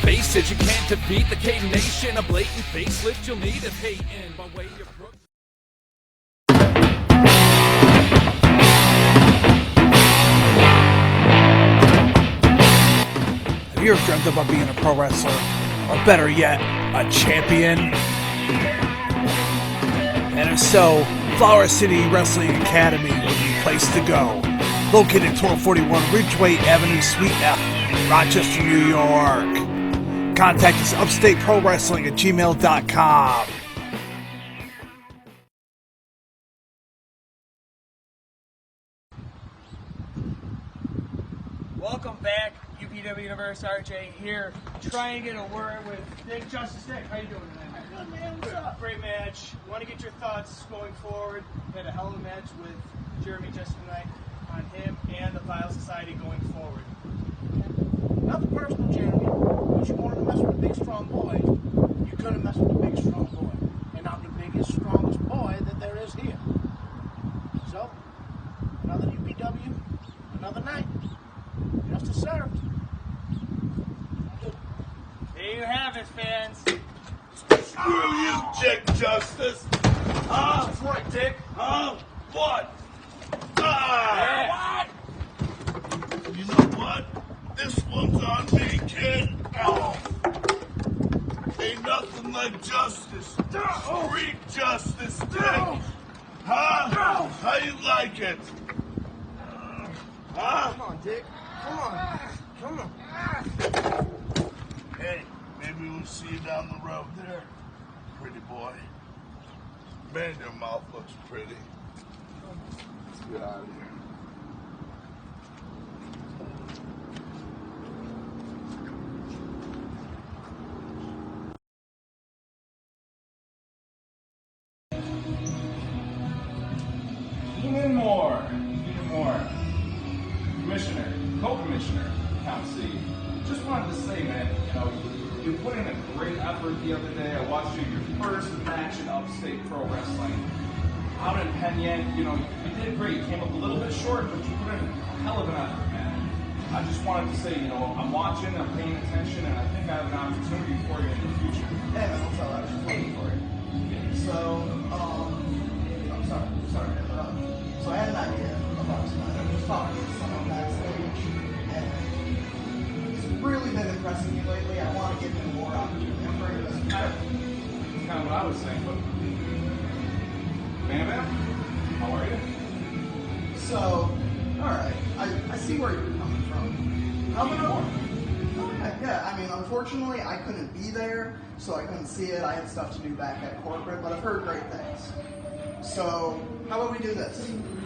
Face it, you can't defeat the Caden Nation. A blatant facelift, you'll need a hating by way of Brooklyn. Have you ever dreamt about being a pro wrestler, or better yet, a champion? And if so, Flower City Wrestling Academy would be the place to go. Located at 1241 Ridgeway Avenue, Suite F, Rochester, New York. Contact us upstateprowrestling@gmail.com. Welcome back, UPW Universe. RJ here, trying to get a word with Nick. Justice Nick, how you doing tonight? Good, man. What's up? Great match. Want to get your thoughts going forward. Had a hell of a match with Jeremy just tonight on him and the Vile Society going forward. Nothing personal, Jeremy. But you wanted to mess with a big, strong boy. You couldn't mess with a big, strong boy. And I'm the biggest, strongest boy that there is here. So, another UPW, another night. Justice served. There you have it, fans. Screw you, Dick Justice. That's right, Dick. What? Yeah. You know what? This one's on me, kid. Ain't nothing like justice. Freak justice, Dick. Huh? How you like it? Come on, Dick. Come on. Come on. Hey, maybe we'll see you down the road there, pretty boy. Man, your mouth looks pretty. Let's get out of here. Keenan Moore. Commissioner, co-commissioner, Count C. Just wanted to say, man, you put in a great effort the other day. I watched you your first match in Upstate Pro Wrestling. Out in Penn, you did great. You came up a little bit short, but you put in a hell of an effort, man. I just wanted to say, I'm watching, I'm paying attention, and I think I have an opportunity for you in the future. Hey, man, what's up? I was just waiting for it. So, I'm sorry. So I had an idea about tonight. I was talking to someone backstage, and he's really been impressing me lately. I want to give him more opportunity. I'm afraid of this. That's kind of what I was saying, but Bam, how are you? So, alright, I see where you're coming from. How about more? Yeah, I mean, unfortunately, I couldn't be there, so I couldn't see it. I had stuff to do back at corporate, but I've heard great things. So, how about we do this?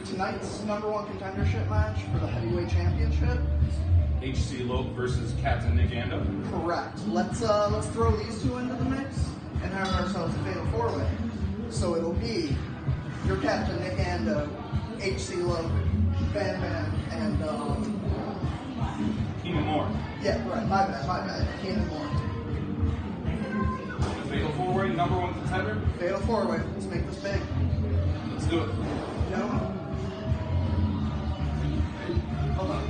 Tonight's #1 contendership match for the heavyweight championship. HC Lope versus Captain Nick Ando. Correct. Let's throw these two into the mix and have ourselves a fatal four-way. So it'll be your Captain Nick Ando, HC Lope, Van Man, and Keenan Moore. yeah, right. My bad. Keenan Moore. The fatal four-way, #1 contender. Fatal four-way. Let's make this big. Let's do it. Gentlemen. Hold on.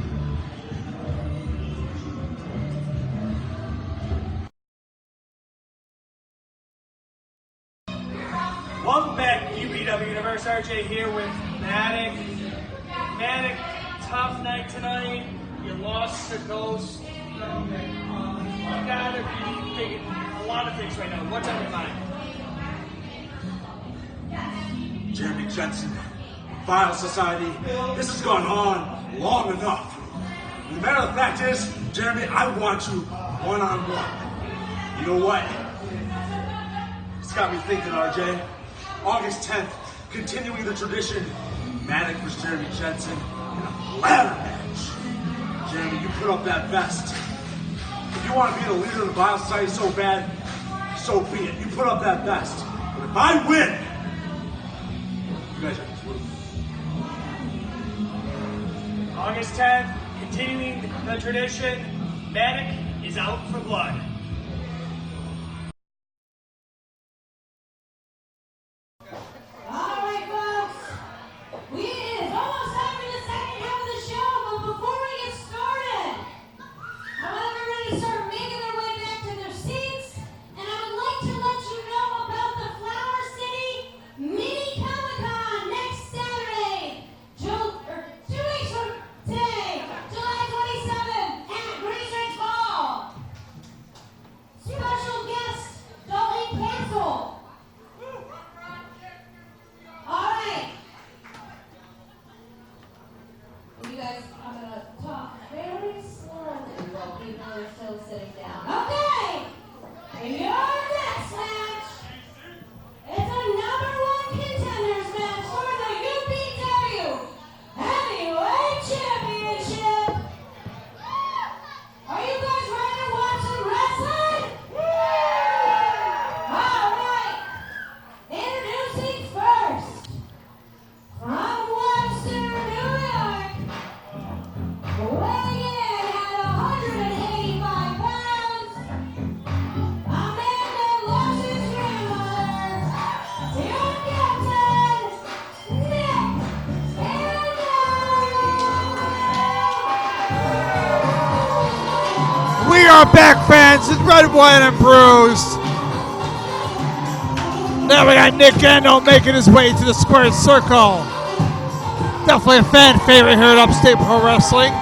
Welcome back, UPW Universe. RJ here with Matic. Matic, tough night tonight. You lost to Ghost. You gotta be thinking a lot of things right now. What's on your mind? Jeremy Jensen, Vile Society, this has gone on long enough. And the matter of the fact is, Jeremy, I want you one-on-one. You know what? It's got me thinking, RJ. August 10th, continuing the tradition Maddox versus Jeremy Jensen in a ladder match. Jeremy, you put up that vest. If you want to be the leader of the Bio Society so bad, so be it. You put up that vest. But if I win, you guys are through. August 10th, continuing the tradition, Maddox is out for blood. Alright, folks. It is almost time for the second half of the show, but before we get started, I want everybody to start making their way back to their seats, and I would like to let you know about the Flower City Mini Comic-Con next Saturday, 2 weeks from today, July 27th at Grace Ridge Hall. Special guest, Dolly Cancel. Alright. You guys, I'm gonna talk very slowly while people are still sitting down. Okay! Your next match is a #1 contenders match for the UPW Heavyweight Championship. Are you guys ready to watch some wrestling? Alright. Introducing first, from Webster, New York, weighing in at 185 pounds, a man that lost his grandmother, your captain, Nick Andover. We are back, fans. It's Red, White, and Bruised. Now we got Nick Endo making his way to the squared circle. Definitely a fan favorite here at Upstate Pro Wrestling.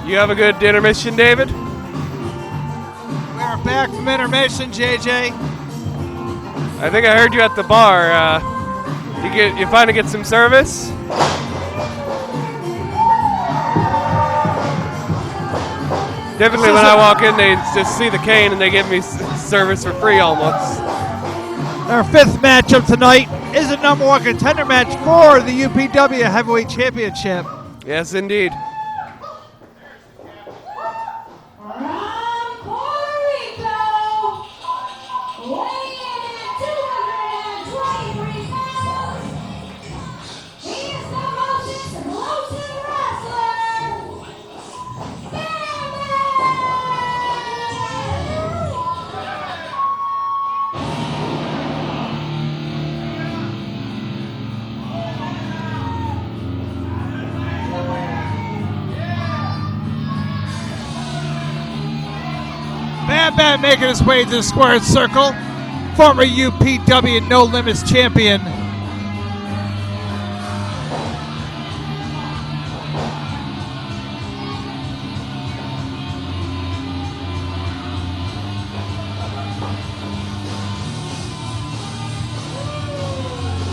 You have a good intermission, David? We are back from intermission, JJ. I think I heard you at the bar. You finally get some service? Typically when I walk in, they just see the cane and they give me service for free almost. Our fifth matchup tonight is a #1 contender match for the UPW Heavyweight Championship. Yes, indeed. From Puerto Rico, weighing in at 223 pounds, he is the most explosive wrestler, Bam Bam Bam making his way to the squared circle. Former UPW No Limits champion.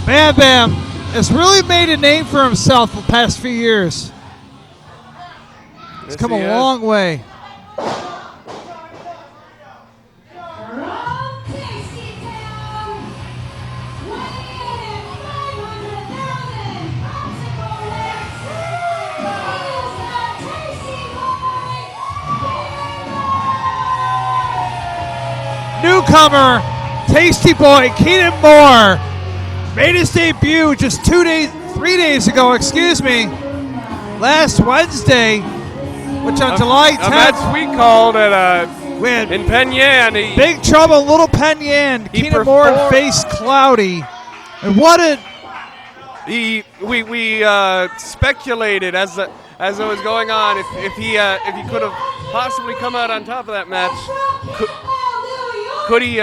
Bam Bam has really made a name for himself the past few years. He's come a long way. From Tasty Town, weighing in at 500,000 popsicle legs, he is the Tasty Boy, Newcomer, Tasty Boy, Keenan Moore, made his debut just 3 days ago, last Wednesday, which on July 10th. A match we called at in Penn Yan. Big Trouble in Little Penn Yan. Keenan Moore faced Cloudy. And what a... We speculated as it was going on if he could have possibly come out on top of that match. Could he?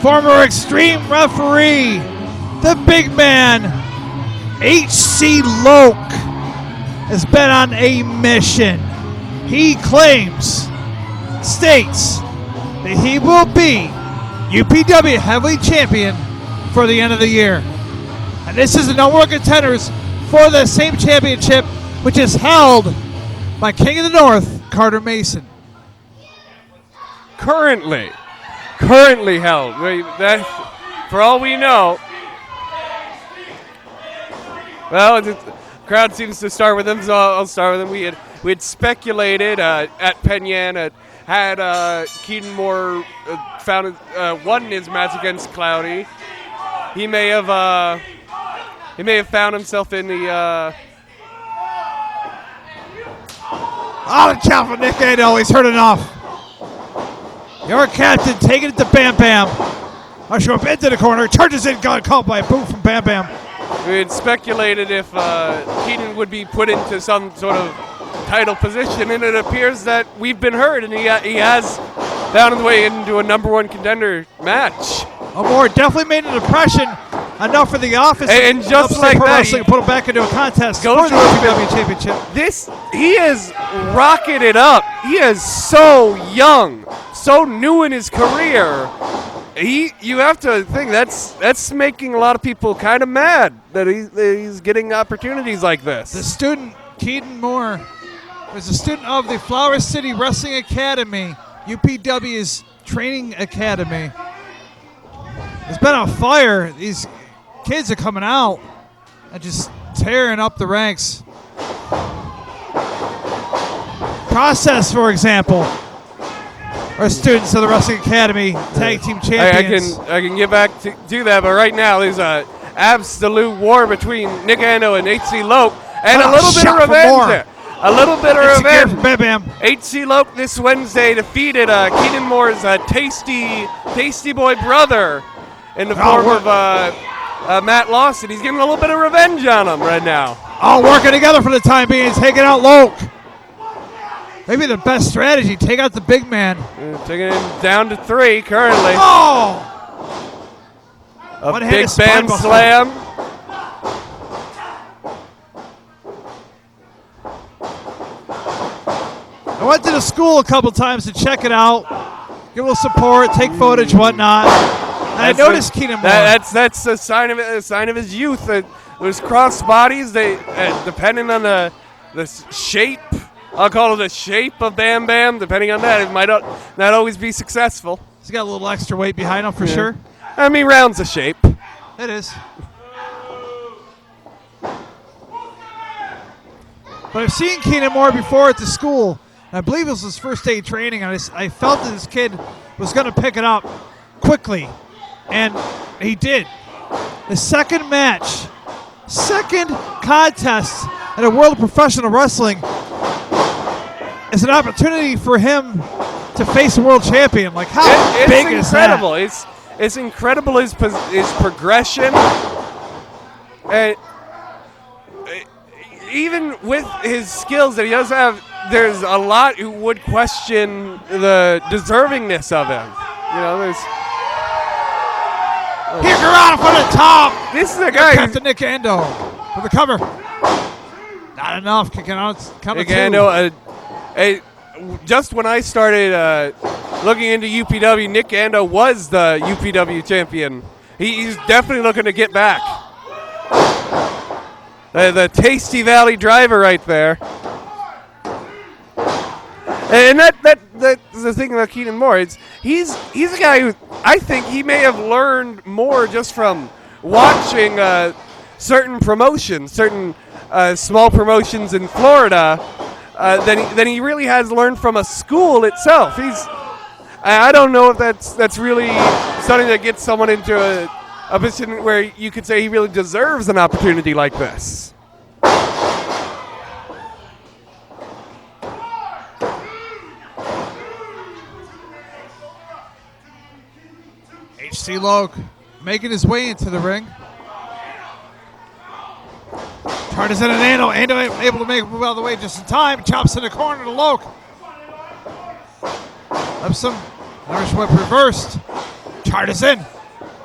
Former Extreme referee, the big man, H.C. Loke has been on a mission. He states that he will be UPW heavyweight champion for the end of the year. And this is the number one contenders for the same championship, which is held by King of the North, Carter Mason. Currently held. That, for all we know. Well, the crowd seems to start with him, so I'll start with him. We had speculated at Penyan, had Keaton Moore won his match against Cloudy. He may have found himself in the. Out of count for Nick Ando. He's hurt enough. Your captain taking it to Bam Bam. Usher up into the corner. Charges in. Got caught by a boot from Bam Bam. We had speculated if Keaton would be put into some sort of title position, and it appears that we've been heard, and he has found his way into a number one contender match. Moore definitely made an impression. Enough for the office. And just like that, he put him back into a contest goes for the UPW Championship. He is rocketed up. He is so young, so new in his career. You have to think that's making a lot of people kind of mad that he's getting opportunities like this. The student, Keaton Moore, was a student of the Flower City Wrestling Academy, UPW's training academy. It's been on fire. These kids are coming out and just tearing up the ranks. Process, for example, are students of the Wrestling Academy Tag Team Champions. I can get back to that, but right now there's a absolute war between Nick Ando and H.C. Loke, and a little bit of revenge there. A little bit of revenge. Bam Bam. H.C. Loke this Wednesday defeated Keaton Moore's tasty boy brother in the form of Matt Lawson. He's getting a little bit of revenge on him right now. All working together for the time being, taking out Loke. Maybe the best strategy, take out the big man. Taking him down to 3 currently. Oh! A big bam slam. I went to the school a couple times to check it out, give a little support, take footage, whatnot. And I noticed Keaton Moore. That's a sign of his youth. Those cross bodies, they depending on the shape. I'll call it the shape of Bam Bam. Depending on that, it might not always be successful. He's got a little extra weight behind him for sure. I mean, round's a shape. It is. But I've seen Keaton Moore before at the school. I believe it was his first day of training, and I felt that this kid was going to pick it up quickly, and he did. The second contest in the world of professional wrestling is an opportunity for him to face a world champion. Like, how big is that? It's incredible his progression, and even with his skills that he does have, there's a lot who would question the deservingness of him. You know, there's. Here, Garada from the top. This is a guy. Captain Nick Ando for the cover. Not enough. Kicking out. Nick Ando. Just when I started looking into UPW, Nick Ando was the UPW champion. He's definitely looking to get back. The Tasty Valley driver right there. And that's the thing about Keaton Moore. He's a guy who I think he may have learned more just from watching certain promotions, certain small promotions in Florida than he really has learned from a school itself. I don't know if that's really something that gets someone into a position where you could say he really deserves an opportunity like this. H.C. Loke making his way into the ring. Charges in an Ando. Ando able to make a move out of the way just in time. Chops in the corner to Loke. Up some Irish whip reversed. Charges in.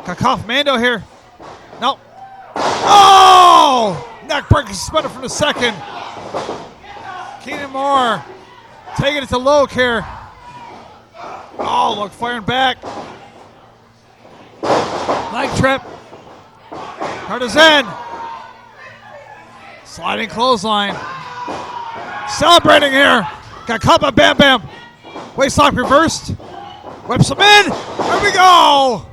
Got caught from Ando here. No. Oh! Neck breaker suspended from the second. Keenan Moore taking it to Loke here. Oh, look, firing back. Leg trip. Partisan. Sliding clothesline. Celebrating here. Got caught by Bam Bam. Waistlock reversed. Whips him in. There we go.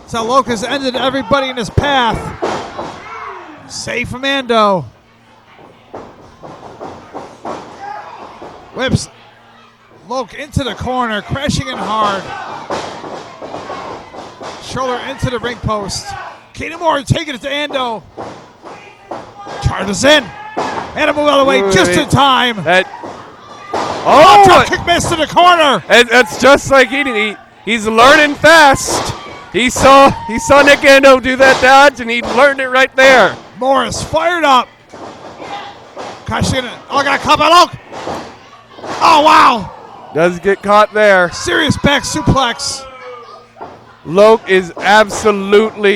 So Loke has ended everybody in his path. Save from Ando. Whips Loke into the corner, crashing in hard. Shoulder into the ring post. Keenan Moore taking it to Ando. Charges in. And a move out of the way just in time. Drop kick miss to the corner. That's just like he's learning fast. He saw Nick Ando do that dodge, and he learned it right there. Morris fired up. Crashing in. Oh, got caught by Loke. Oh, wow. Does get caught there. Serious back suplex. Loke is absolutely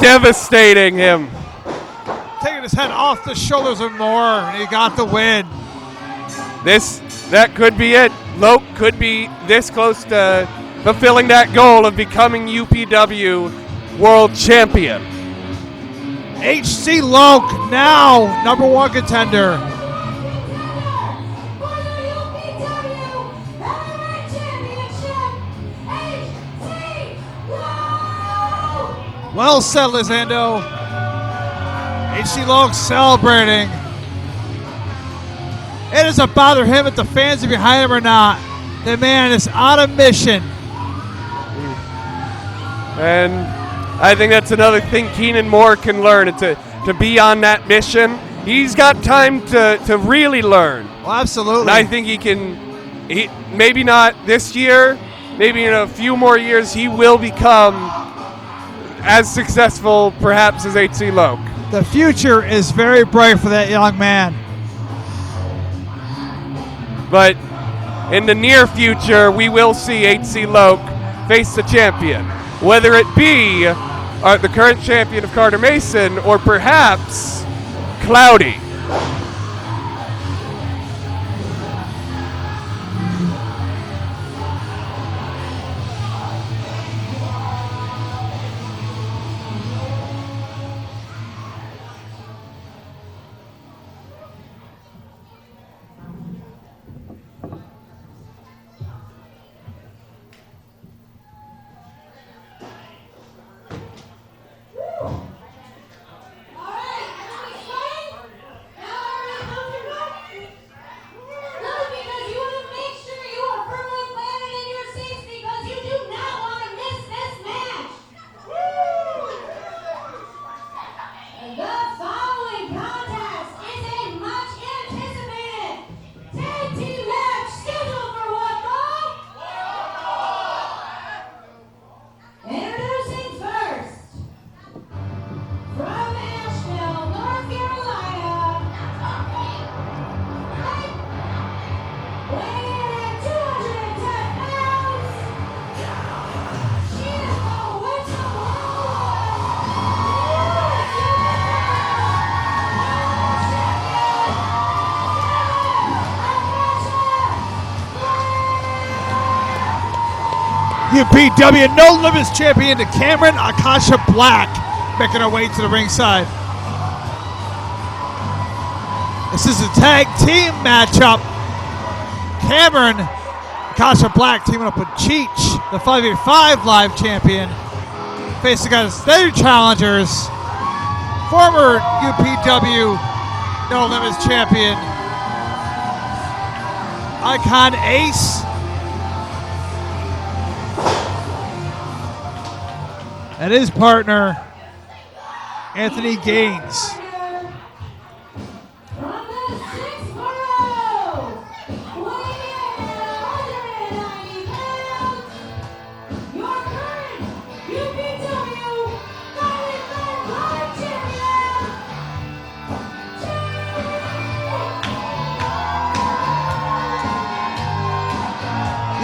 devastating him. Taking his head off the shoulders of Moore, and he got the win. That could be it. Loke could be this close to fulfilling that goal of becoming UPW World Champion. HC Loke now #1 contender. Well said, Lizando. HC Loke celebrating. It doesn't bother him if the fans are behind him or not. The man is on a mission. And I think that's another thing Keenan Moore can learn, to be on that mission. He's got time to really learn. Well, absolutely. And I think he maybe not this year, maybe in a few more years, he will become as successful perhaps as HC Loke. The future is very bright for that young man. But in the near future, we will see HC Loke face the champion, whether it be the current champion of Carter Mason or perhaps Cloudy. UPW No Limits champion to Cameron Akasha Black, making her way to the ringside. This is a tag team matchup. Cameron Akasha Black teaming up with Cheech, the 5v5 live champion, facing against their challengers, former UPW No Limits champion, Icon Ace, and his partner, Anthony Gaines.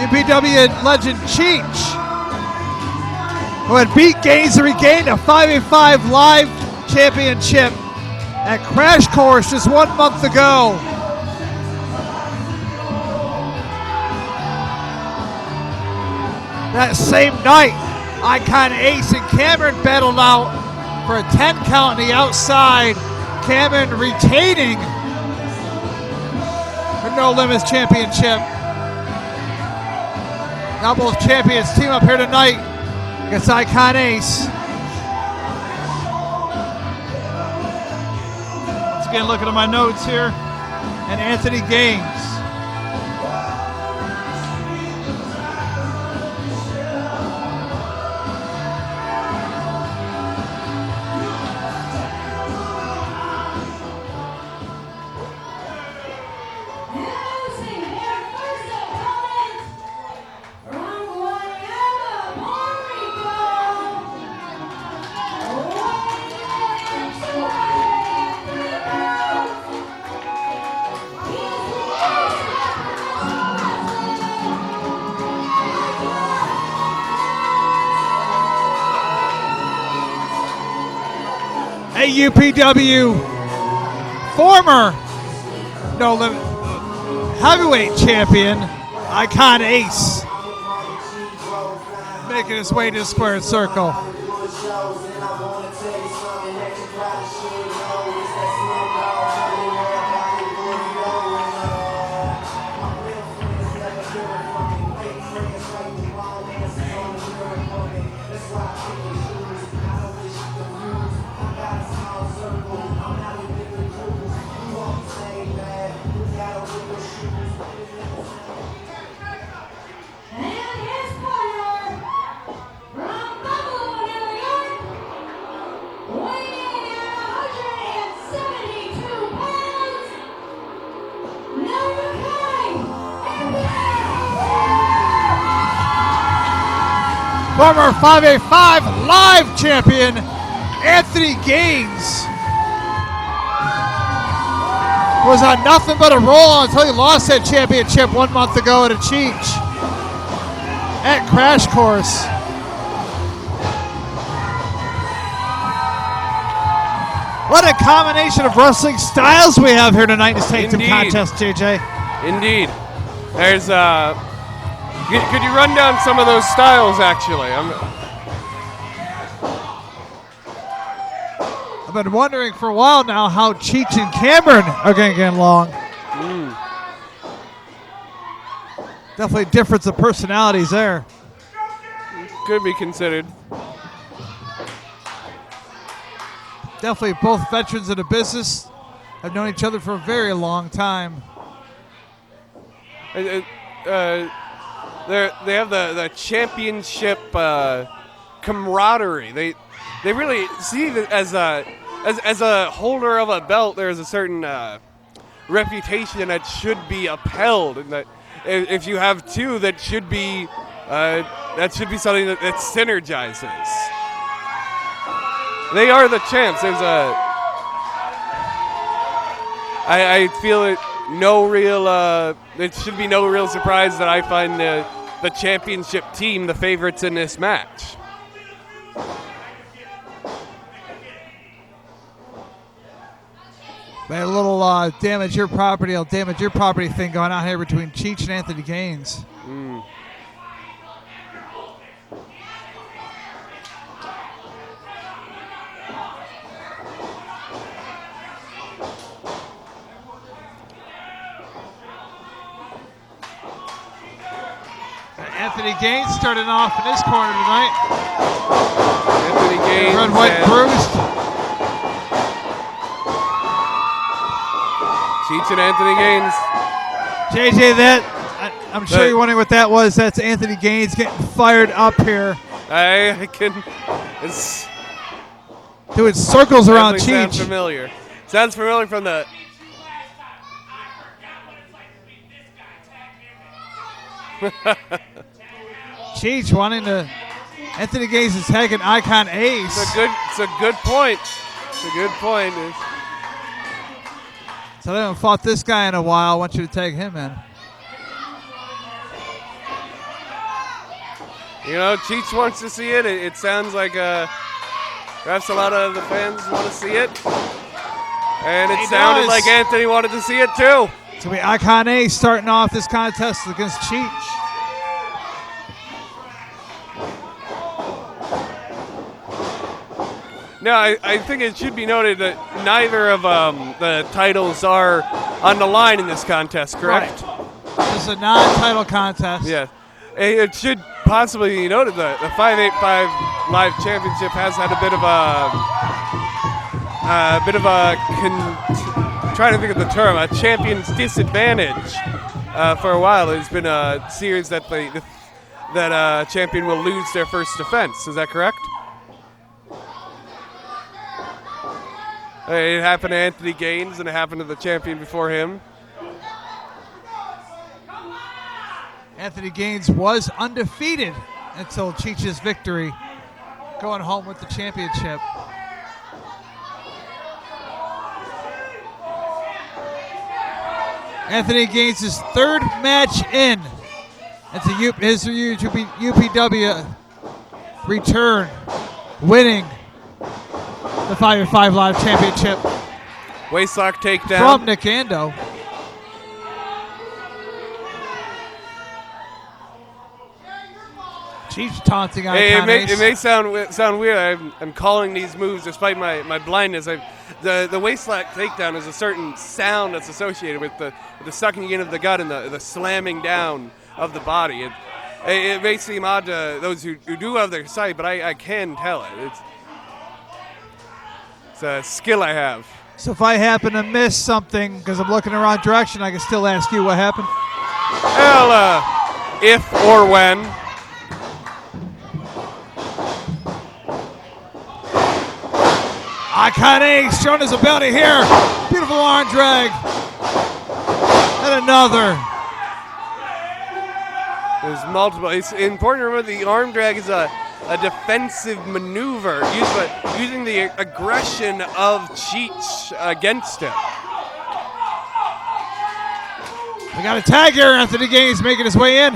UPW legend Cheech who had beat Gaines to regain a 5v5 live championship at Crash Course just 1 month ago. That same night, Icon Ace and Cameron battled out for a 10 count on the outside. Cameron retaining her No Limits championship. Now both champions team up here tonight against Icon Ace. Once again, looking at my notes here, and Anthony Gaines. Introducing their first opponent from Guayama, Puerto Rico, weighing in at 203 pounds. He is the ace AUPW former No Limit heavyweight champion, Icon Ace, making his way to the squared circle. and his partner from Buffalo, New York, weighing in at 172 pounds, number 5, Former 5A5 live champion, Anthony Gaines, was on nothing but a roll until he lost that championship 1 month ago at a Cheech at Crash Course. What a combination of wrestling styles we have here tonight to take to Indeed. contest, JJ. Indeed. There's could you run down some of those styles actually? I've been wondering for a while now how Cheech and Cameron are going to get along. Definitely difference of personalities there. Could be considered. Definitely both veterans of the business. Have known each other for a very long time. They have the championship camaraderie. They really see that as a holder of a belt. There's a certain reputation that should be upheld, and that if you have two, that should be something that synergizes. They are the champs. I feel it. It should be no real surprise that I find the championship team the favorites in this match. They had a little damage your property, I'll damage your property thing going on here between Cheech and Anthony Gaines. Anthony Gaines starting off in this corner tonight. Anthony Gaines. Red White and Bruised. Cheech and Anthony Gaines. JJ, I'm sure you're wondering what that was. That's Anthony Gaines getting fired up here. I can. It's doing circles around definitely sounds Cheech. familiar. Sounds familiar from the. Cheech wanting to. Anthony Gaines is tagging Icon Ace. It's a good point. It's a good point. So they haven't fought this guy in a while. I want you to tag him in. You know, Cheech wants to see it. It sounds like perhaps a lot of the fans want to see it. And it sounded like Anthony wanted to see it too. So we Icon A starting off this contest against Cheech. Now, I think it should be noted that neither of the titles are on the line in this contest, correct? Right. This is a non-title contest. Yeah. It should possibly be noted that the 585 Live Championship has had a bit of trying to think of the term, a champion's disadvantage for a while. It's been a series that that champion will lose their first defense. Is that correct? It happened to Anthony Gaines, and it happened to the champion before him. Anthony Gaines was undefeated until Cheech's victory, going home with the championship. Anthony Gaines' third match in into his UPW return, winning the 5-5 Live Championship. Waistlock takedown. From Nick Ando. Cheech taunting on it may sound weird. I'm calling these moves despite my blindness. The waistlock takedown is a certain sound that's associated with the sucking in of the gut and the slamming down of the body. It may seem odd to those who do have their sight, but I can tell it. It's a skill I have. So if I happen to miss something because I'm looking the wrong direction, I can still ask you what happened? Well, if or when. Icon A showing his ability here. Beautiful arm drag. And another. There's multiple. It's important to remember the arm drag is a defensive maneuver using the aggression of Cheech against him. We got a tag here. Anthony Gaines making his way in.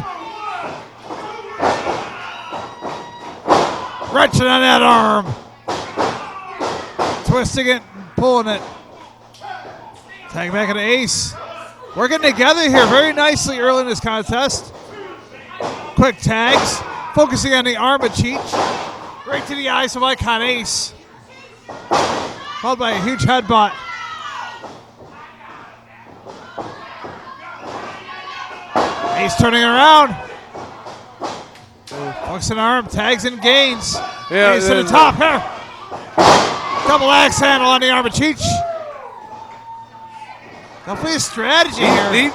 Wrenching on that arm. Twisting it and pulling it. Tag back into Ace. Working together here very nicely early in this contest. Quick tags. Focusing on the arm of Cheech. Right to the eyes of Icon Ace. Followed by a huge headbutt. Ace turning around. Focusing arm. Tags and Gaines. Yeah, Gaines to the top here. Double axe handle on the arm of Cheech. Definitely a strategy here.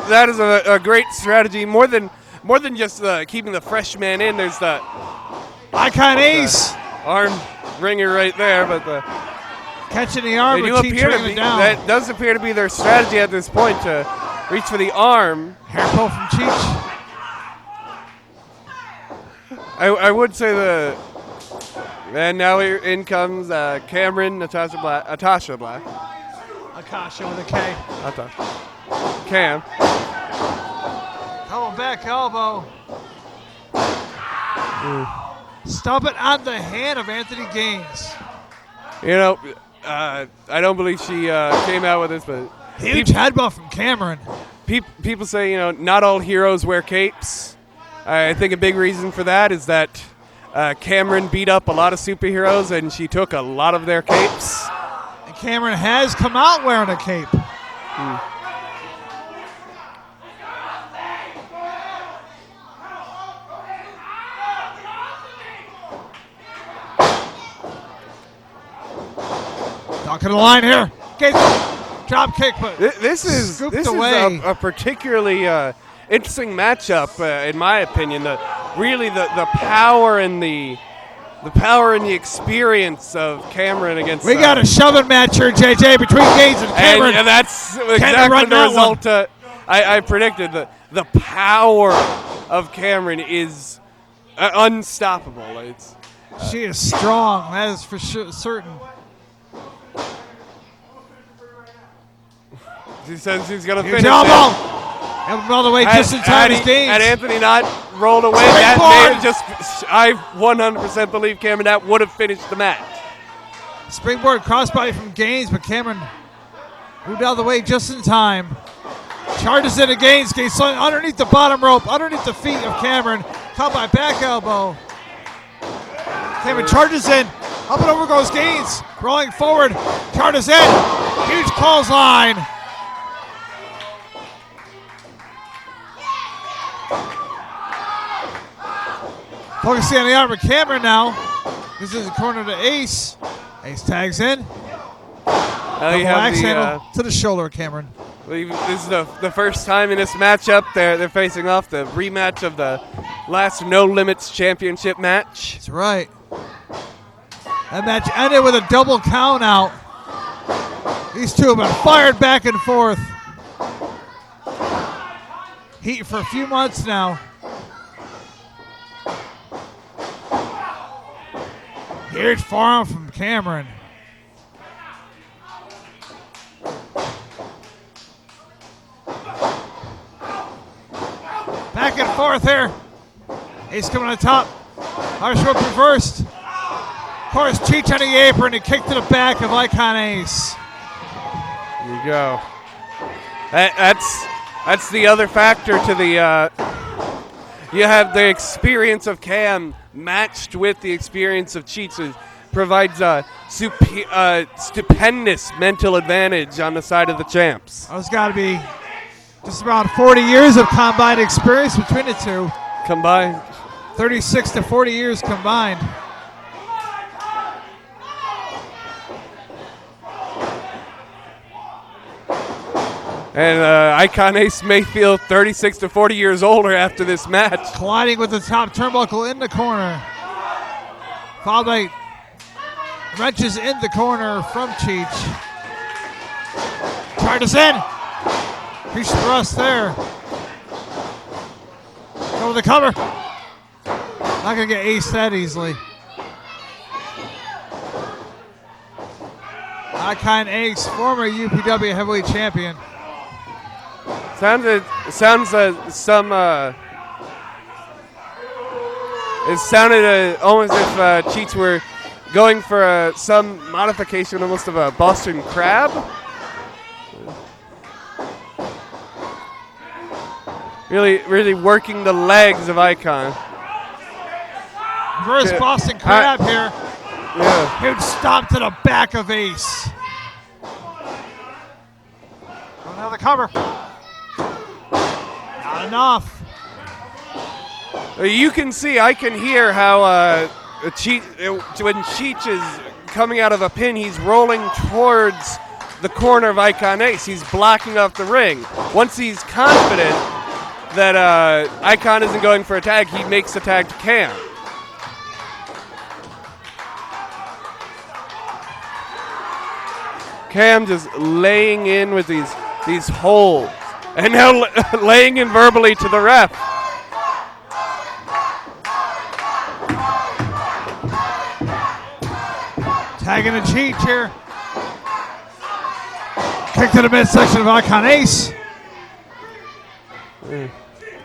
That is a great strategy. More than just keeping the fresh man in. There's the Icon Ace arm ringer right there, but catching the arm of Cheech bringing it down. That does appear to be their strategy at this point, to reach for the arm. Hair pull from Cheech. I would say and now in comes Cameron, Natasha Black. Akasha with a K. Cam. Coming back elbow. Stomp it on the hand of Anthony Gaines. You know, I don't believe she came out with this, but huge headbutt from Cameron. People say, not all heroes wear capes. I think a big reason for that is that Cameron beat up a lot of superheroes and she took a lot of their capes. And Cameron has come out wearing a cape. Talking the line here. Drop kick, but this is a particularly interesting matchup, in my opinion. The power and the power and the experience of Cameron against. We got a shoving match here, JJ, between Gaines and Cameron. And that's exactly the result. I predicted the power of Cameron is unstoppable. She is strong. That is for sure, certain. She says she's going to finish elbow. Elbow all the way just in time as Gaines. And Anthony not rolled away. That may have just, I 100% believe Cameron that would have finished the match. Springboard crossbody from Gaines, but Cameron moved out of the way just in time. Charges into Gaines. Gaines underneath the bottom rope, underneath the feet of Cameron. Caught by back elbow. Cameron charges in. Up and over goes Gaines. Rolling forward. Charges in. Huge clothesline. Focusing on the arm of Cameron now. This is the corner to Ace. Ace tags in. Double axe handle to the shoulder of Cameron. This is the first time in this matchup they're facing off, the rematch of the last No Limits Championship match. That's right. That match ended with a double count out. These two have been fired back and forth. Heat for a few months now. Huge forearm from Cameron. Back and forth here. Ace coming on top. Harsh rope reversed. Of course, Cheech on the apron and kick to the back of Icon Ace. There you go. That's the other factor to the. You have the experience of Cam matched with the experience of Cheech. It provides a stupendous mental advantage on the side of the champs. There's got to be just about 40 years of combined experience between the two. Combined. 36 to 40 years combined. And Icon Ace may feel 36 to 40 years older after this match. Colliding with the top turnbuckle in the corner. Followed by wrenches in the corner from Cheech. Charges in. Huge thrust there. Go to the cover. Not going to get Ace that easily. Icon Ace, former UPW heavyweight champion. It sounded almost as if Cheats were going for some modification, almost of a Boston Crab. Really working the legs of Icon. Reverse Boston Crab here. Yeah. Huge stomp to the back of Ace. Another cover. Not enough. You can see, I can hear how when Cheech is coming out of a pin, he's rolling towards the corner of Icon Ace. He's blocking off the ring. Once he's confident that Icon isn't going for a tag, he makes the tag to Cam. Cam just laying in with these holds. And now laying in verbally to the ref. Tagging a Cheech here. Kick to the midsection of Icon Ace.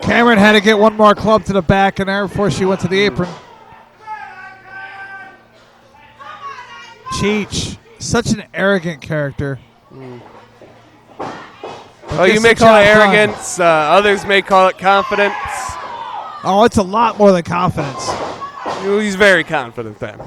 Cameron had to get one more club to the back in there before she went to the apron. Cheech, such an arrogant character. Oh, you may call it arrogance. Others may call it confidence. Oh, it's a lot more than confidence. He's very confident then.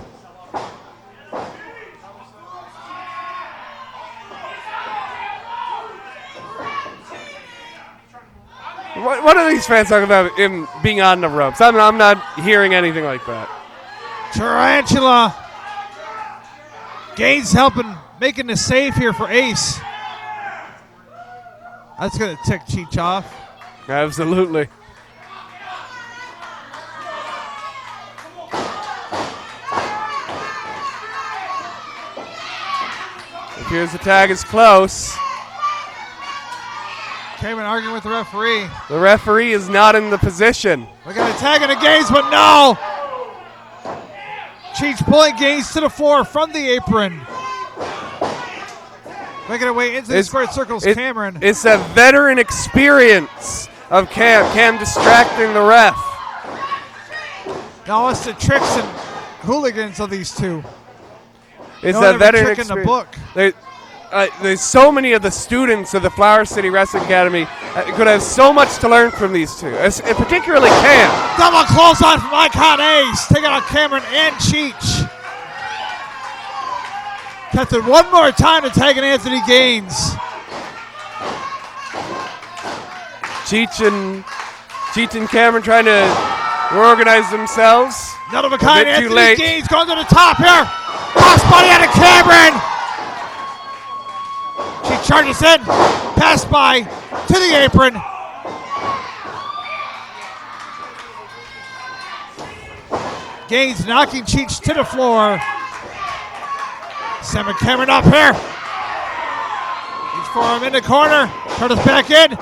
What are these fans talking about him being on the ropes? I'm not hearing anything like that. Tarantula. Gaines helping, making the save here for Ace. That's going to tick Cheech off. Absolutely. Appears the tag is close. Cameron arguing with the referee. The referee is not in the position. We got a tag in the Gaines, but no! Cheech pulling Gaines to the floor from the apron. Making her way into the squared circles, Cameron. It's a veteran experience of Cam distracting the ref. No, it's the tricks and hooligans of these two. It's No that other veteran trick in the experience. book. There's so many of the students of the Flower City Wrestling Academy could have so much to learn from these two, particularly Cam. Double clothesline from Icon Ace, taking out Cameron and Cheech. Kept it one more time to tag in Anthony Gaines. Cheech and Cameron trying to organize themselves. None of a kind. bit too Anthony late. Gaines going to the top here. Crossbody out of Cameron. She charges in. Pass by to the apron. Gaines knocking Cheech to the floor. Sam and Cameron up here. He's for him in the corner. Curtis back in.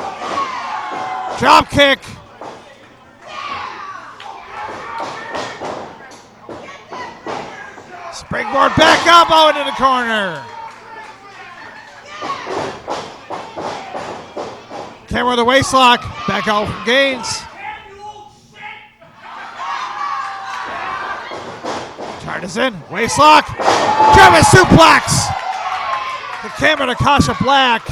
Drop kick. Springboard back elbow into the corner. Cameron with a waist lock. Back out from Gaines. Charges in. Waist lock. German suplex. The Cameron Akasha Black.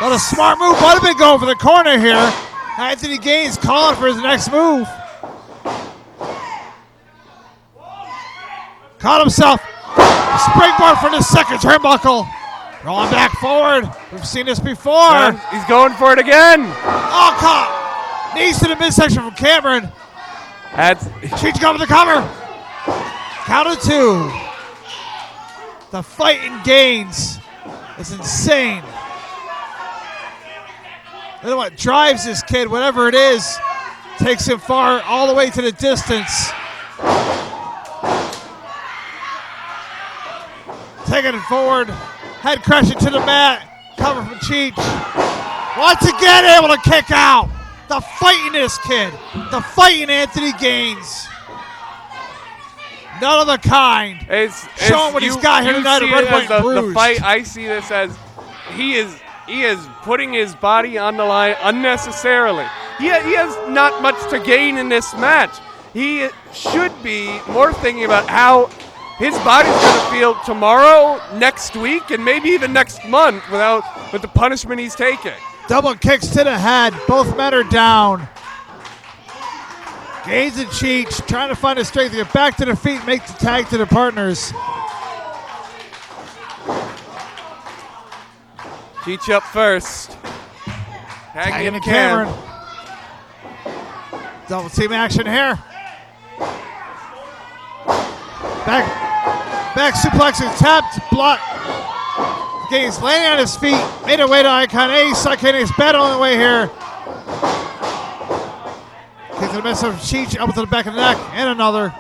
But a smart move. Might have been going for the corner here. Anthony Gaines calling for his next move. Caught himself. Springboard for the second turnbuckle. Rolling back forward. We've seen this before. Yeah, he's going for it again. Oh, caught. Knees to the midsection from Cameron. Cheech going for the cover. Count of two. The fight in Gaines is insane. You know what drives this kid, whatever it is, takes him far all the way to the distance. Taking it forward, head crashing to the mat, cover from Cheech. Once again able to kick out. The fight in this kid, the fight in Anthony Gaines. None of the kind. Showing what he's got here tonight at Red, White, and Bruised. The fight, I see this as he is putting his body on the line unnecessarily. He has not much to gain in this match. He should be more thinking about how his body's going to feel tomorrow, next week, and maybe even next month with the punishment he's taking. Double kicks to the head. Both men are down. Gaines and Cheech trying to find a strength to get back to their feet, make the tag to their partners. Cheech up first. Tagging to Cameron. Double team action here. Back suplexing, tapped, block. Gaines landing on his feet, made her way to Icon Ace. Icon Ace battling the way here. Kick to the mess of Cheech, elbow to the back of the neck, and another.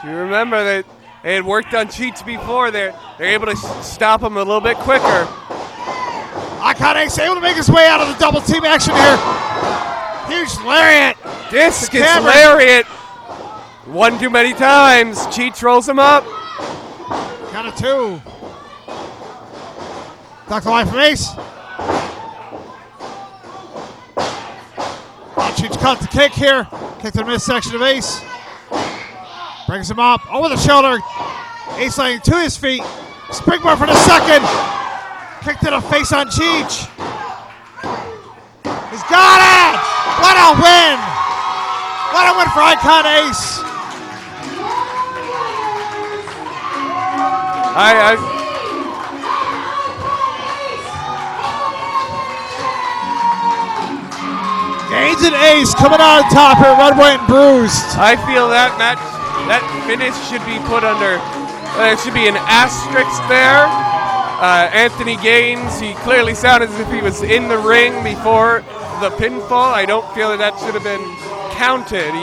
Do you remember that they had worked on Cheech before? They're able to stop him a little bit quicker. Icon Ace able to make his way out of the double team action here. Huge lariat. Discus lariat. One too many times. Cheech rolls him up. Count of two. Dr. Life from Ace. Cheech caught the kick here. Kick to the midsection of Ace. Brings him up over the shoulder. Ace laying to his feet. Springboard for the second. Kick to the face on Cheech. He's got it! What a win! What a win for Icon Ace. Gaines and Ace coming out on top here, Red, White, and Bruised. I feel that match, that finish should be put under, there should be an asterisk there. Anthony Gaines, he clearly sounded as if he was in the ring before the pinfall. I don't feel that should have been counted.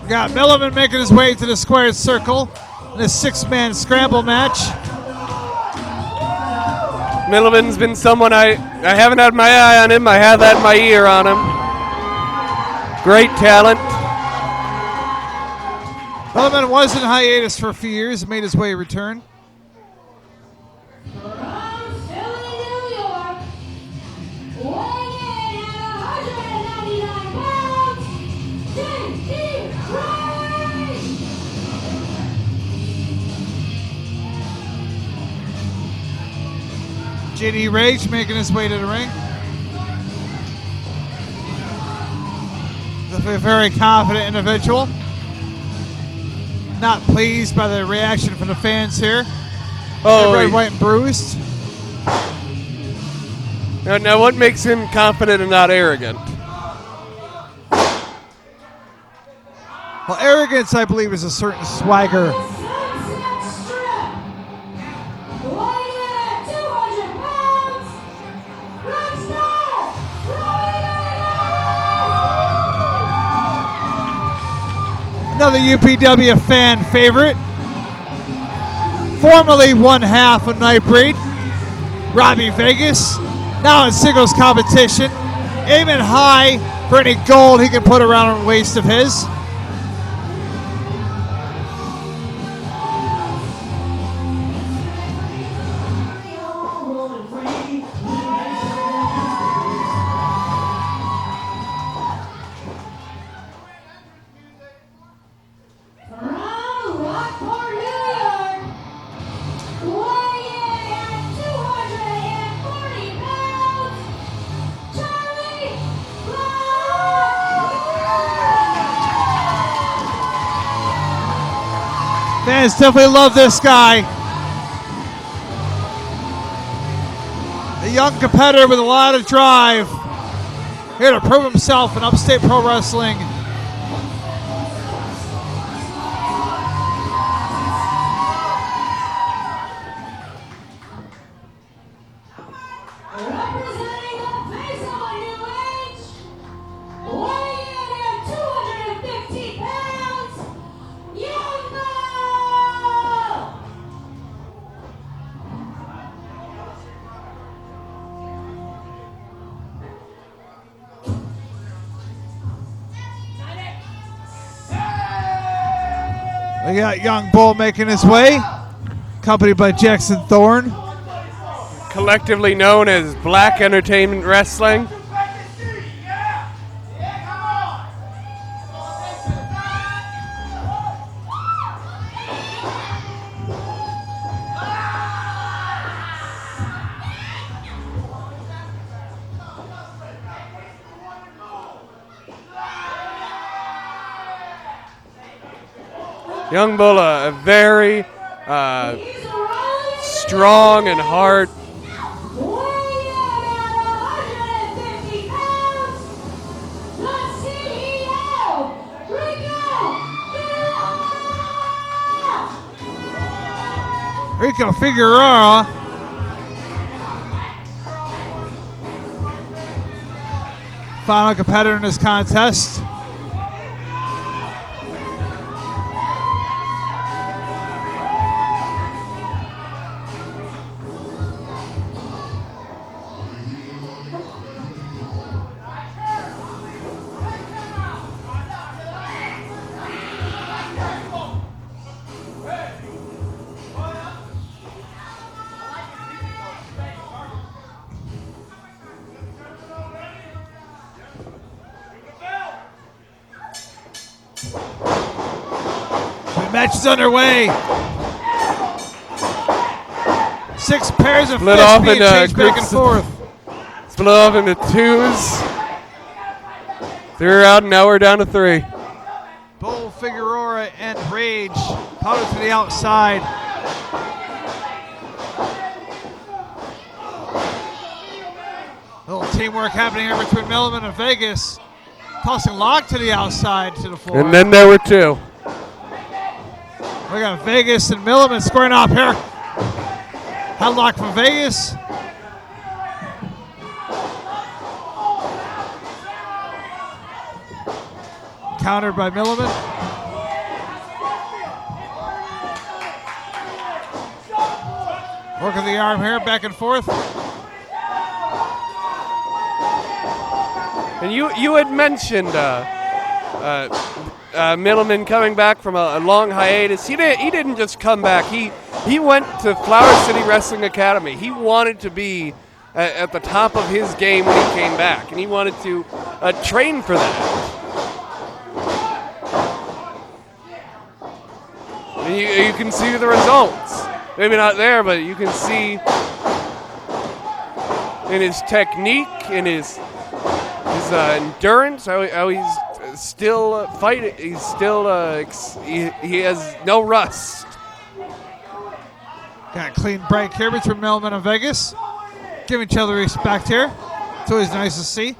We got Milliman making his way to the squared circle in a 6-man scramble match. Milliman's been someone I haven't had my eye on him. I have had my ear on him. Great talent. Milliman was in hiatus for a few years, made his way return. From Philly, New York, weighing in at 199 pounds, J.D. Rage! JD Rage making his way to the ring. Definitely a very confident individual. Not pleased by the reaction from the fans here. Red, White, and Bruised. Now what makes him confident and not arrogant? Well, arrogance, I believe, is a certain swagger. Sunset Strip, weighing in at 200 pounds, Rockstar Friday! Another UPW fan favorite. Formerly one half of Nightbreed, Robbie Vegas. Now in singles competition, aiming high for any gold he can put around the waist of his. From Rockport, New York, weighing in at 240 pounds, Charlie Black! Fans definitely love this guy. A young competitor with a lot of drive. Here to prove himself in Upstate Pro Wrestling. Representing the face of a new age, weighing in at 250 pounds, Young Bull! We got Young Bull making his way, accompanied by Jackson Thorne. Collectively known as Black Entertainment Wrestling. Young Bull, a very strong and hard. Weighing in at 150 pounds, the CEO, Rico Rico Figueroa. Final competitor in this contest. The match is underway. 6 pairs of Split fists off being into changed back and groups. forth. Split off into twos. 3 out, and now we're down to 3. Bull, Figueroa, and Rage powder to the outside. Little teamwork happening here between Milliman and Vegas. Tossing Lock to the outside to the floor. And then there were 2. We got Vegas and Milliman squaring off here. Headlock from Vegas. Countered by Milliman. Working the arm here, back and forth. And you had mentioned Middleman coming back from a long hiatus. He didn't just come back. He went to Flower City Wrestling Academy. He wanted to be at the top of his game when he came back, and he wanted to train for that. And you can see the results. Maybe not there, but you can see in his technique, in his endurance, how he's still fighting. He's still he has no rust. Got a clean break here between Millman and Vegas. Giving each other respect here. It's always nice to see.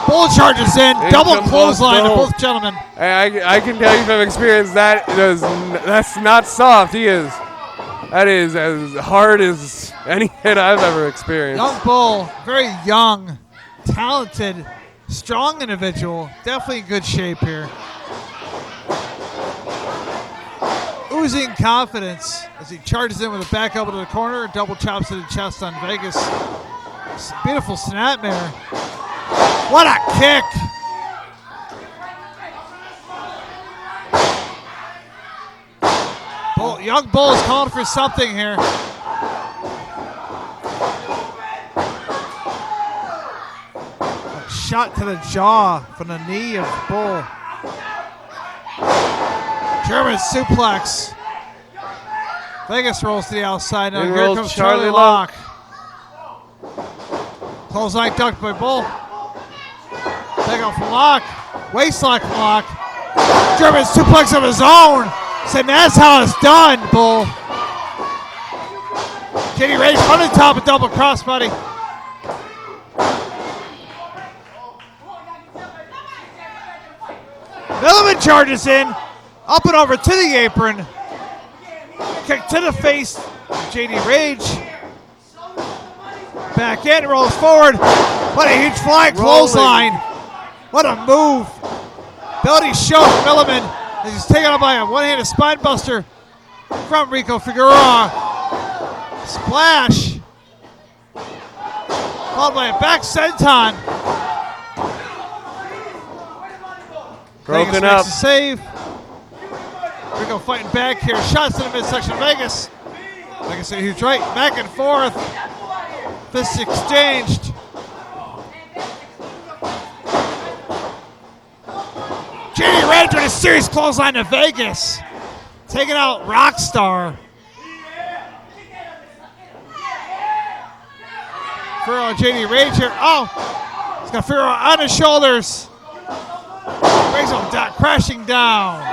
Bull charges in. Double clothesline to both gentlemen. I can tell you from experience that's not soft. That is as hard as any hit I've ever experienced. Young Bull, very young, talented, strong individual. Definitely in good shape here. Oozing confidence as he charges in with a back elbow to the corner, double chops to the chest on Vegas. Beautiful snapmare. What a kick! Young Bull is calling for something here. A shot to the jaw from the knee of Bull. German suplex. Vegas rolls to the outside. Now here comes Charlie Locke. Clothesline ducked by Bull. Take off from Locke. Waistlock from Locke. German suplex of his own. Said that's how it's done, Bull. JD Rage on the top of double crossbody. Milliman charges in. Up and over to the apron. Kick to the face of JD Rage. Back in, rolls forward. What a huge flying clothesline. What a move. Ability show from Milliman as he's taken up by a one-handed spine buster from Rico Figueroa. Splash. Followed by a back senton. Broken Vegas up. makes a save. Rico fighting back here. Shots to the midsection. Vegas. Like I said, he's right. Back and forth. Fists exchanged. JD Rage with a serious clothesline to Vegas. Taking out Rockstar. Figueroa JD Rage here. Oh! He's got Figueroa on his shoulders. Brings him down, crashing down.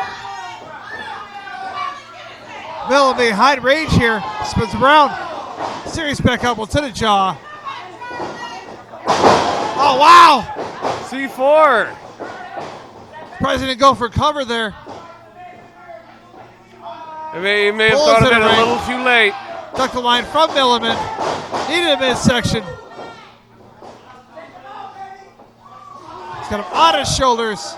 Middle behind Rage here. Spins around. Serious back elbow to the jaw. Oh, wow! C4. Probably didn't go for cover there. He may have thought of it a little too late. Duck the line from Milliman. Needed a midsection. He's got him on his shoulders.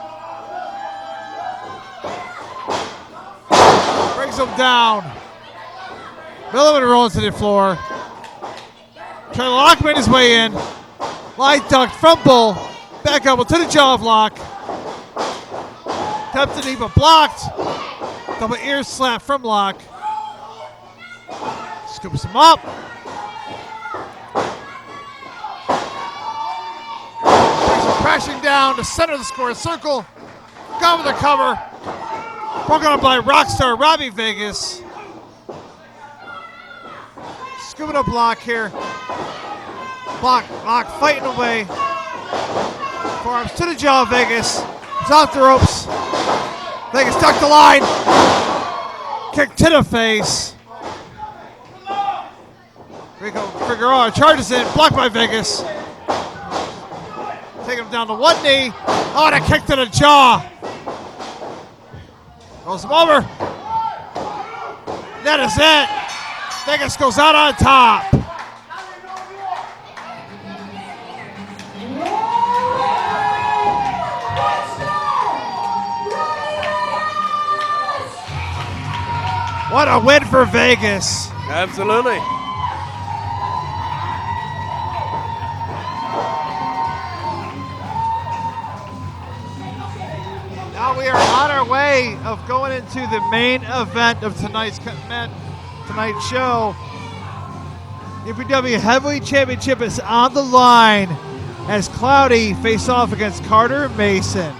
Brings him down. Milliman rolls to the floor. Trying to lock him in his way in. Light ducked from Bull. Back elbow to the jaw of Locke. Tapped the knee but blocked. Double ear slap from Locke. Scoops him up. Brings him crashing down to center of the square circle. Got with the cover. Broken up by Rockstar Robbie Vegas. Scooping up Locke here. Locke fighting away. Forearms to the jaw of Vegas. He's off the ropes. Vegas ducked the line. Kick to the face. Rico Figueroa charges in. Blocked by Vegas. Take him down to one knee. Oh, and a kick to the jaw. Goes him over. That is it. Vegas goes out on top. What a win for Vegas. Absolutely. Now we are on our way of going into the main event of tonight's show. UPW Heavyweight Championship is on the line as Cloudy face off against Carter Mason.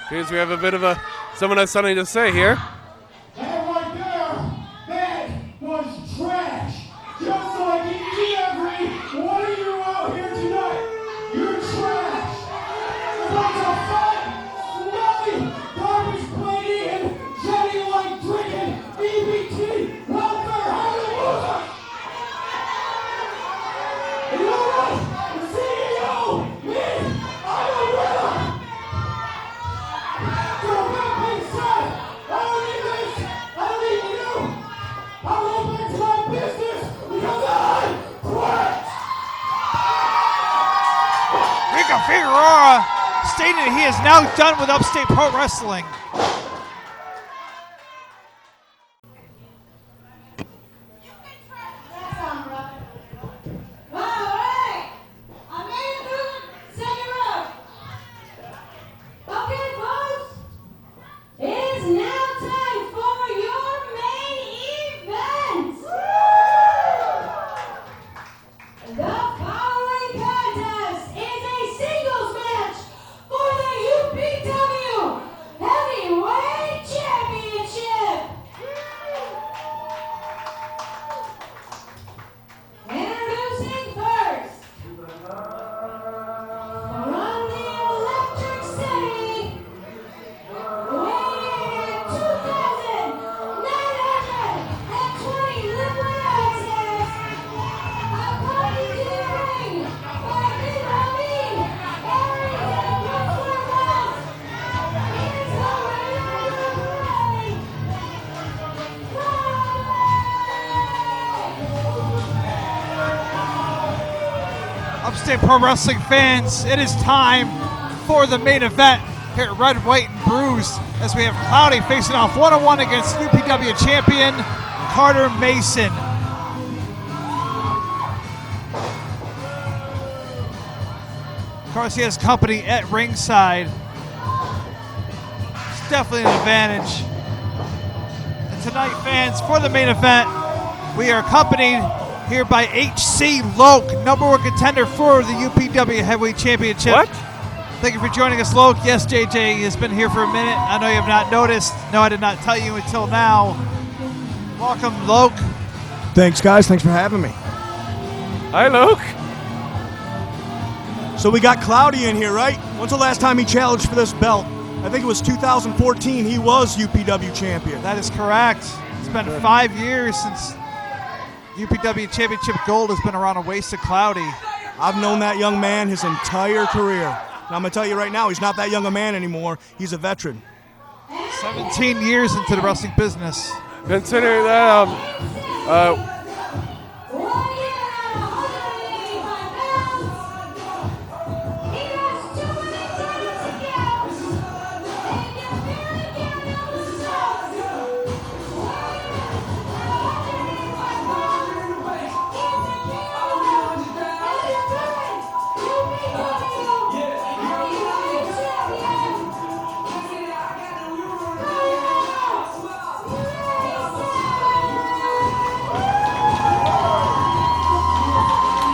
Appears we have a bit of someone has something to say here. That right there, that was trash. Just like every one of you out here tonight, you're trash. A bunch of fat, smelly, garbage plating, and Jenny like drinking, EBT, welfare, hallelujah. You know what? The CEO, me, I'm a winner. So that being said, I don't need this. I don't need you. I'm going back to my business because I quit. Rico Figueroa stated he is now done with Upstate Pro Wrestling. Alright! I made it through the second round. Okay, folks. It is now time for your main event. The following contest is a singles match for the UPW Heavyweight Championship. Introducing first, from the Electric City, weighing 2,920 living ounces, according to the ring, by BWE, Aries and Brooklyn Ross, is already Upstate Pro Wrestling fans, it is time for the main event here at Red, White, and Bruised as we have Cloudy facing off one-on-one against UPW champion Carter Mason. Of course, he has company at ringside. It's definitely an advantage. And tonight, fans, for the main event, we are accompanied here by HC Loke, #1 contender for the UPW Heavyweight Championship. What? Thank you for joining us, Loke. Yes, JJ has been here for a minute. I know you have not noticed. No, I did not tell you until now. Welcome, Loke. Thanks, guys. Thanks for having me. Hi, Luke. So we got Cloudy in here, right? When's the last time he challenged for this belt? I think it was 2014. He was UPW champion. That is correct. It's been 5 years since UPW Championship Gold has been around a waist of Cloudy. I've known that young man his entire career. And I'm going to tell you right now, he's not that young a man anymore. He's a veteran. 17 years into the wrestling business. Consider that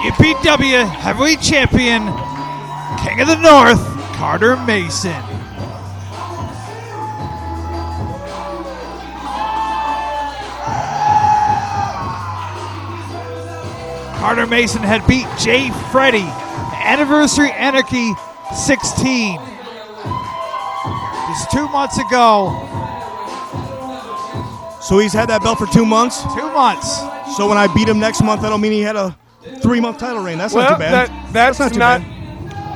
UPW Heavyweight Champion, King of the North, Carter Mason. Carter Mason had beat Jay Freddy, Anniversary Anarchy 16. Just 2 months ago. So he's had that belt for 2 months? 2 months. So when I beat him next month, that'll mean he had a 3-month title reign. That's not too bad. That's not too bad.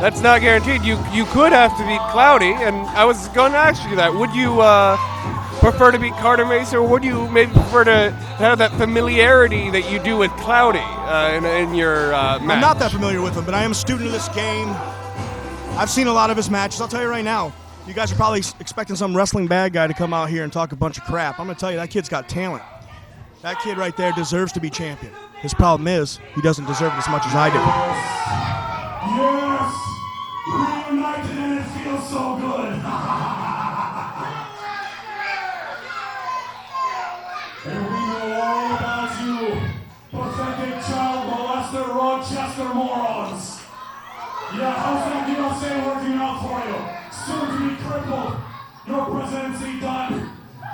that's not guaranteed. You could have to beat Cloudy, and I was going to ask you that. Would you prefer to beat Carter Mason, or would you maybe prefer to have that familiarity that you do with Cloudy in your match? I'm not that familiar with him, but I am a student of this game. I've seen a lot of his matches. I'll tell you right now, you guys are probably expecting some wrestling bad guy to come out here and talk a bunch of crap. I'm going to tell you, that kid's got talent. That kid right there deserves to be champion. His problem is he doesn't deserve it as much as I do. Yes! Reunited and it feels so good! And we know all about you, pathetic child molester Rochester morons! Yeah, how's that USA working out for you? Soon to be crippled. Your presidency done.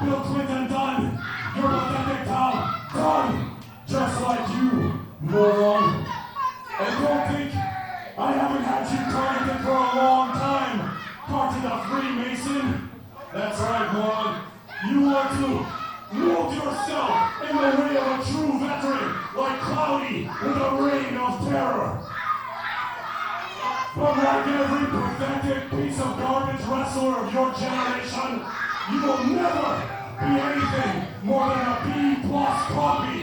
Bill Clinton done. Your pathetic town done. Just like you, moron. And don't think I haven't had you targeted for a long time. Part of the Freemason. That's right, moron. You want to mold yourself in the way of a true veteran, like Cloudy with a reign of terror. But like every pathetic piece of garbage wrestler of your generation, you will never be anything more than a B+ copy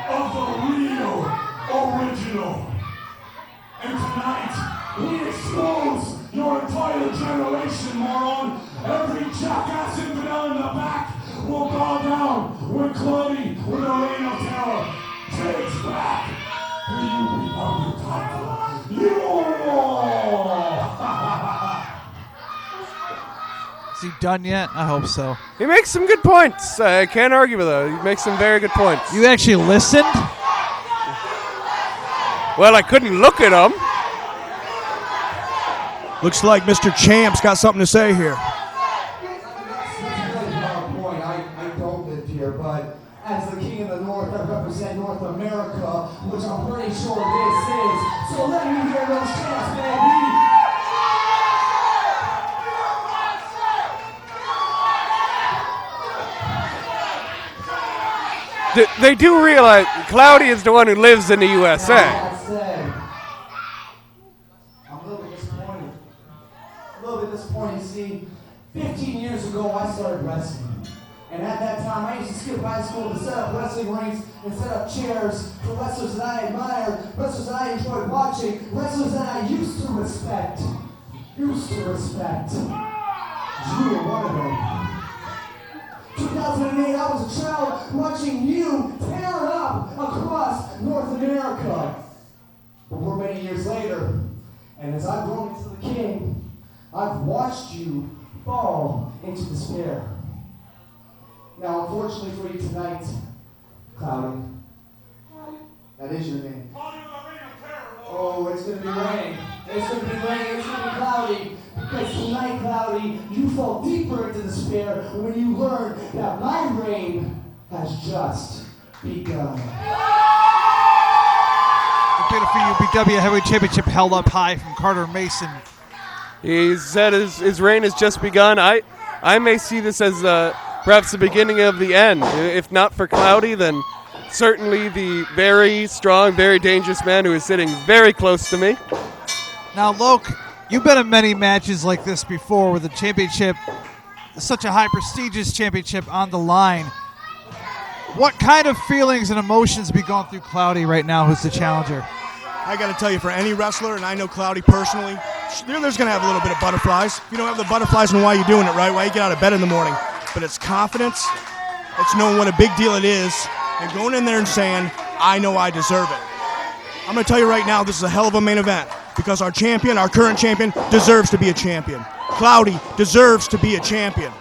of the real original. And tonight, we expose your entire generation, moron. Every jackass infidel in the back will bow down when Cloudy with a reign of terror takes back the UPW title. Is he done yet? I hope so. He makes some good points. I can't argue with that. He makes some very good points. You actually listened? Well, I couldn't look at him. Looks like Mr. Champ's got something to say here. Point. I don't live here, but as the king of the north, I represent North America, which I'm pretty sure this is. So let me hear those chants, baby. They do realize Cloudy is the one who lives in the USA. I'm a little bit disappointed. You see, 15 years ago I started wrestling. And at that time I used to skip high school to set up wrestling rings and set up chairs for wrestlers that I admired, wrestlers that I enjoyed watching, wrestlers that I used to respect. You were one of them. 2008, I was a child watching you tear it up across North America. But we're many years later, and as I've grown into the king, I've watched you fall into despair. Now, unfortunately for you tonight, Cloudy, that is your name. Oh, it's going to be raining. It's going to be raining. It's going to be cloudy. Because tonight, Cloudy, you fall deeper into despair when you learn that my reign has just begun. The beautiful UPW Heavyweight Championship held up high from Carter Mason. He said his reign has just begun. I may see this as perhaps the beginning of the end. If not for Cloudy, then certainly the very strong, very dangerous man who is sitting very close to me. Now, Loke, you've been in many matches like this before with the championship, such a high prestigious championship on the line. What kind of feelings and emotions be going through Cloudy right now, who's the challenger? I got to tell you, for any wrestler, and I know Cloudy personally, there's going to have a little bit of butterflies. If you don't have the butterflies, then why are you doing it, right? Why you get out of bed in the morning? But it's confidence. It's knowing what a big deal it is and going in there and saying, I know I deserve it. I'm going to tell you right now, this is a hell of a main event because our champion, our current champion, deserves to be a champion. Cloudy deserves to be a champion.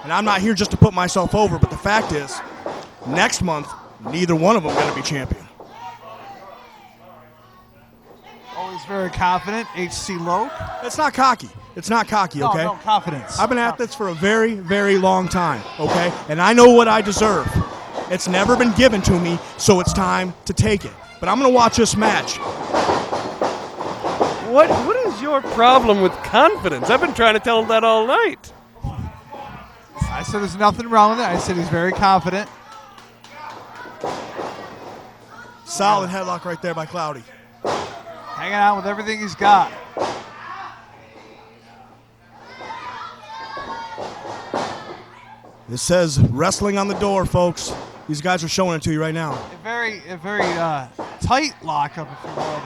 And I'm not here just to put myself over, but the fact is, next month, neither one of them are going to be champion. Always very confident, HC Loke. It's not cocky. It's not cocky, okay? No, confidence. I've been at this for a very, very long time, okay? And I know what I deserve. It's never been given to me, so it's time to take it. But I'm going to watch this match. What is your problem with confidence? I've been trying to tell him that all night. I said there's nothing wrong with it. I said he's very confident. Solid headlock right there by Cloudy. Hanging out with everything he's got. It says wrestling on the door, folks. These guys are showing it to you right now. A very tight lockup, if you would.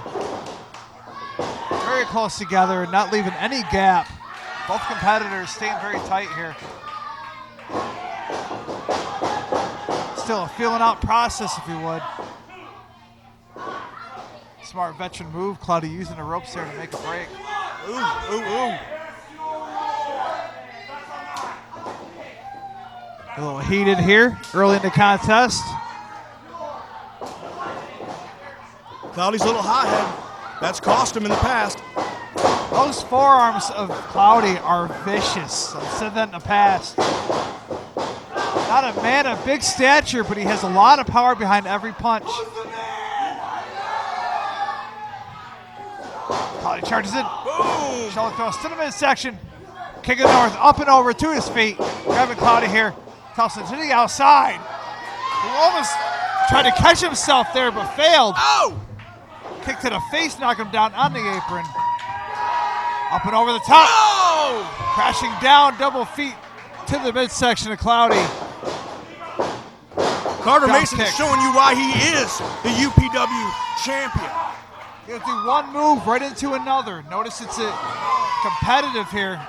Very close together, not leaving any gap. Both competitors staying very tight here. Still a feeling out process, if you would. Smart veteran move. Cloudy using the ropes there to make a break. Ooh, ooh, ooh. A little heated here early in the contest. Cloudy's a little hothead. That's cost him in the past. Those forearms of Cloudy are vicious. I've said that in the past. Not a man of big stature, but he has a lot of power behind every punch. Cloudy charges in. Boom! Shoulder thrust to the midsection. Kicking north, up and over to his feet. Grabbing Cloudy here. Tosses to the outside. He almost tried to catch himself there, but failed. Oh! Kick to the face, knock him down on the apron. Up and over the top. Oh! Crashing down, double feet to the midsection of Cloudy. Carter Drop Mason kick. is showing you why he is the UPW champion. He'll do one move right into another. Notice it's competitive here.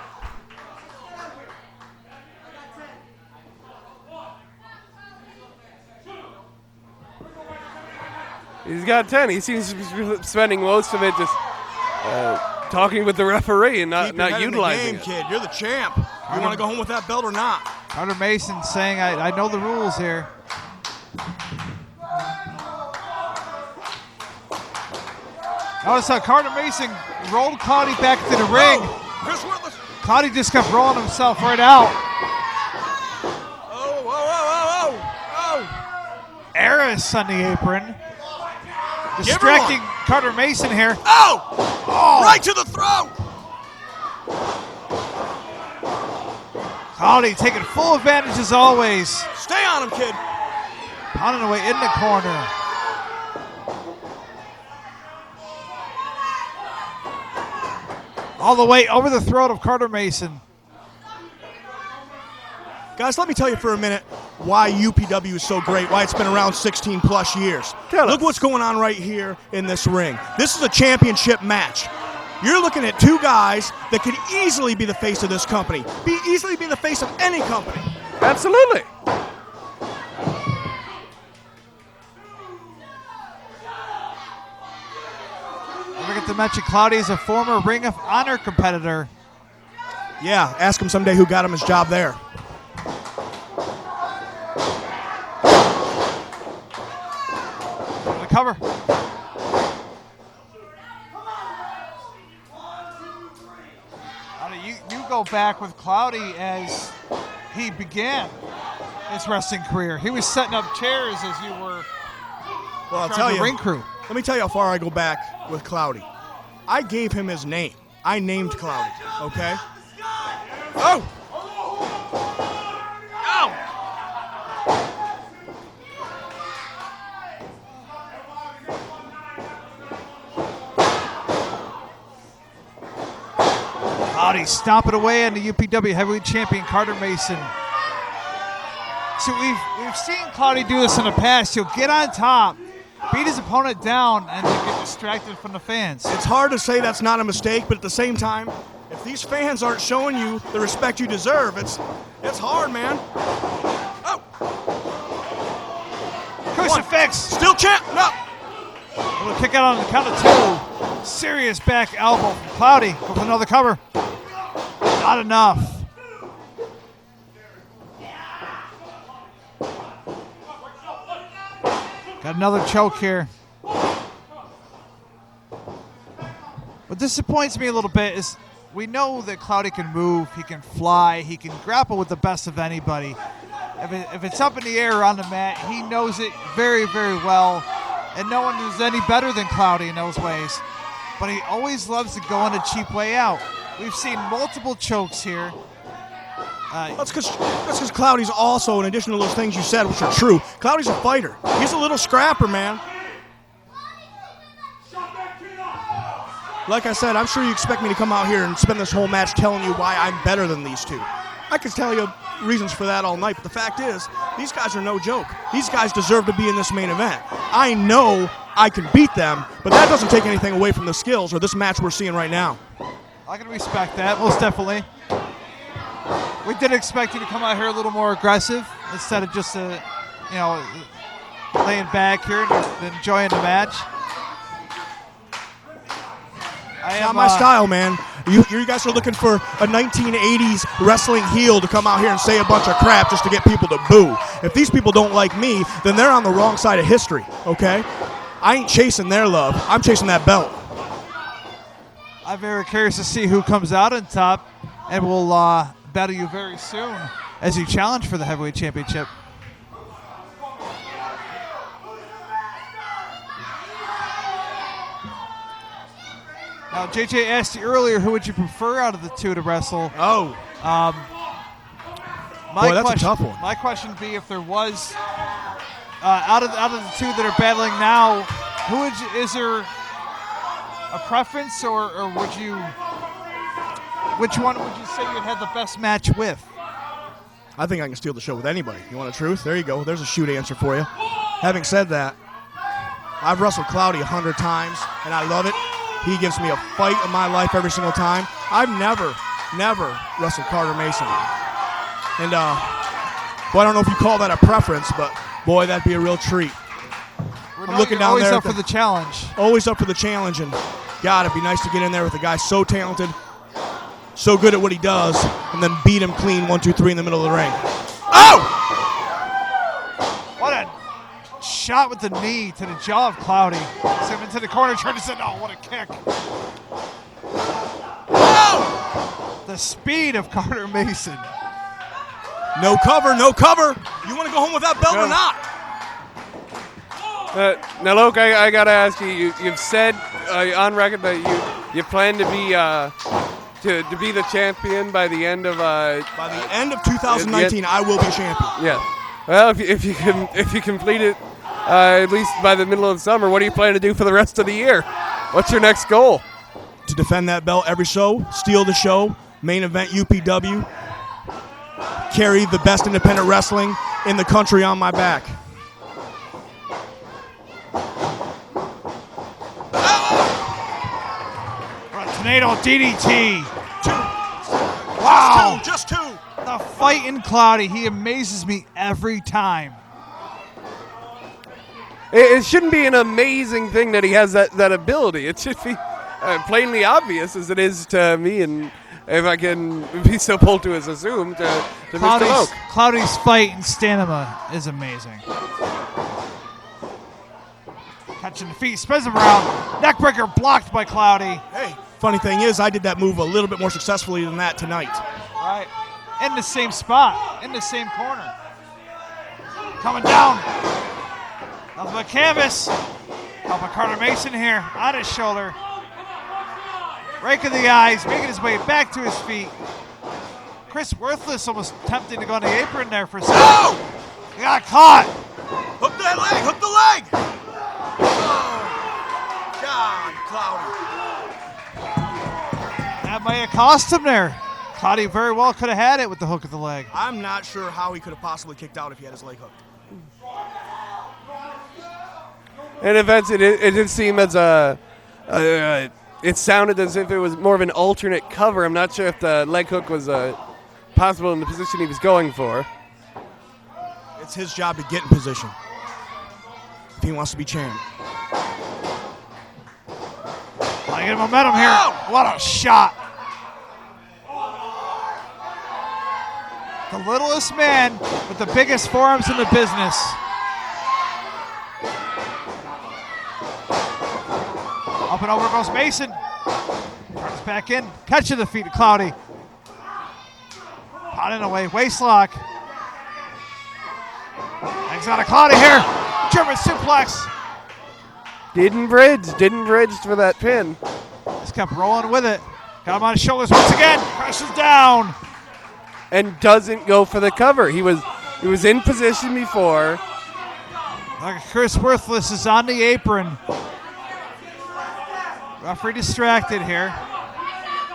He's got 10. He seems to be spending most of it just talking with the referee and Keep your not head in the utilizing game, it. kid. You're the champ. You want to go home with that belt or not? Carter Mason saying, I know the rules here. Notice how Carter Mason rolled Cloudy back to the ring. Chris Whitlis. Cloudy just kept rolling himself right out. Oh, oh, oh, oh, oh. Eris on the apron. Distracting Carter Mason here. Oh! Oh! Right to the throat! Cloudy taking full advantage as always. Stay on him, kid. Pounding away in the corner. All the way over the throat of Carter Mason. Guys, let me tell you for a minute why UPW is so great, why it's been around 16 plus years. Look what's going on right here in this ring. This is a championship match. You're looking at two guys that could easily be the face of this company, easily be the face of any company. Absolutely. Don't forget to mention Cloudy is a former Ring of Honor competitor. Yeah, ask him someday who got him his job there. The cover. You go back with Cloudy as he began his wrestling career. He was setting up chairs as you were Well, I'll tell you, ring crew. Let me tell you how far I go back with Cloudy. I gave him his name. I named Cloudy, okay? Oh! Cloudy stomping away on the UPW heavyweight champion Carter Mason. So we've seen Cloudy do this in the past. He'll get on top, beat his opponent down, and then get distracted from the fans. It's hard to say that's not a mistake, but at the same time, if these fans aren't showing you the respect you deserve, it's hard, man. Oh! Crucifix! Still champ! No! A little kick out on the count of two. Serious back elbow from Cloudy. Go for another cover. Not enough. Got another choke here. What disappoints me a little bit is we know that Cloudy can move, he can fly, he can grapple with the best of anybody. If it's up in the air or on the mat, he knows it very, very well. And no one is any better than Cloudy in those ways. But he always loves to go on a cheap way out. We've seen multiple chokes here. That's because Cloudy's also, in addition to those things you said, which are true, Cloudy's a fighter. He's a little scrapper, man. Like I said, I'm sure you expect me to come out here and spend this whole match telling you why I'm better than these two. I could tell you reasons for that all night, but the fact is, these guys are no joke. These guys deserve to be in this main event. I know I can beat them, but that doesn't take anything away from the skills or this match we're seeing right now. I can respect that, most definitely. We did expect you to come out here a little more aggressive instead of just, laying back here and enjoying the match. Not my style, man. You guys are looking for a 1980s wrestling heel to come out here and say a bunch of crap just to get people to boo. If these people don't like me, then they're on the wrong side of history, okay? I ain't chasing their love. I'm chasing that belt. I'm very curious to see who comes out on top, and we'll battle you very soon as you challenge for the heavyweight championship. Now, JJ asked you earlier, who would you prefer out of the two to wrestle? Oh. Boy, that's a tough one. My question would be, if there was, out of the two that are battling now, is there a preference, or would you, which one would you say you'd have the best match with? I think I can steal the show with anybody. You want the truth? There you go. There's a shoot answer for you. Having said that, I've wrestled Cloudy 100 times, and I love it. He gives me a fight of my life every single time. I've never wrestled Carter Mason. And, I don't know if you call that a preference, but, boy, that'd be a real treat. I'm looking down always there. Always up for the challenge. Always up for the challenge, and, God, it'd be nice to get in there with a guy so talented, so good at what he does, and then beat him clean 1, 2, 3 in the middle of the ring. Oh! What a shot with the knee to the jaw of Cloudy. Sent him into the corner, turned and said, "Oh, what a kick!" Oh! The speed of Carter Mason. No cover, no cover. You want to go home with that belt or not? Now, Loke, I gotta ask you. You've said on record that you plan to be to be the champion by the end of 2019. I will be champion. Yeah. Well, if you complete it at least by the middle of summer, what do you plan to do for the rest of the year? What's your next goal? To defend that belt every show, steal the show, main event UPW, carry the best independent wrestling in the country on my back. Tornado DDT. Wow. Just two. The fight in Cloudy, he amazes me every time. It shouldn't be an amazing thing that he has that ability. It should be plainly obvious, as it is to me, and if I can be so bold to assume, to Mr. Loke. Cloudy's fight and stamina is amazing. Catching the feet, spins him around. Neckbreaker blocked by Cloudy. Hey, funny thing is, I did that move a little bit more successfully than that tonight. Right. In the same spot, in the same corner. Coming down. Nothing but canvas. Helping Carter Mason here on his shoulder. Rake of the eyes, making his way back to his feet. Chris Worthless almost tempting to go on the apron there for a second. Oh! He got caught. Hook that leg, hook the leg! Oh, God, Cloudy. That might have cost him there. Cloudy very well could have had it with the hook of the leg. I'm not sure how he could have possibly kicked out if he had his leg hooked. In events, it did seem as it sounded as if it was more of an alternate cover. I'm not sure if the leg hook was possible in the position he was going for. It's his job to get in position if he wants to be champ. I get momentum here. What a shot. The littlest man with the biggest forearms in the business. Up and over goes Mason. Turns back in. Catching the feet of Cloudy. Potting away. Waistlock. Hangs out of Cloudy here. German suplex. Didn't bridge for that pin. Just kept rolling with it. Got him on his shoulders once again. Crashes down. And doesn't go for the cover. He was in position before. Chris Worthless is on the apron. Referee distracted here.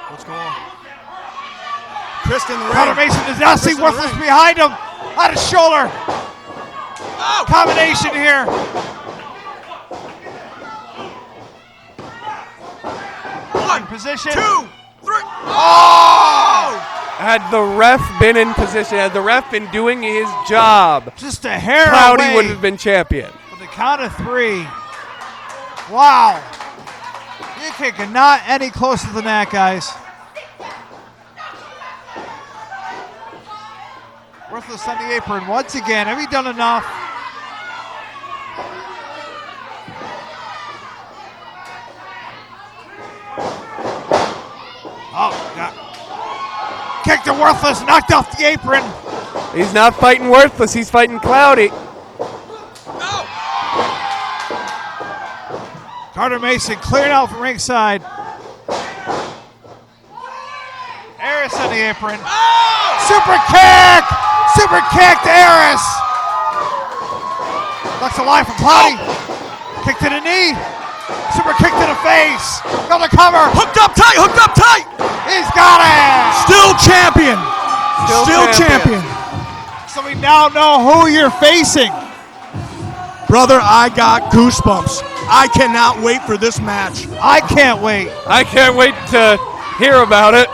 What's going on? Twist in the ring. Connor Mason does not see Twist in the Worthless ring. behind him. On his shoulder. Combination here. One, Position. 2, 3. Oh! Had the ref been in position, had the ref been doing his job, Just a hair Cloudy away would have been champion. with the count of 3. Wow. You kick not any closer than that, guys. Worthless on the apron once again. Have you done enough? Oh, God. Kick to Worthless, knocked off the apron. He's not fighting Worthless, he's fighting Cloudy. Carter Mason cleared out from ringside. Harris on the apron. Super kick! Super kick to Harris. Ducks alive from Cloudy. Kick to the knee. Super kick to the face. Got the cover. Hooked up tight, hooked up tight. He's got it. Still champion. Still champion. So we now know who you're facing. Brother, I got goosebumps. I cannot wait for this match. I can't wait. I can't wait to hear about it.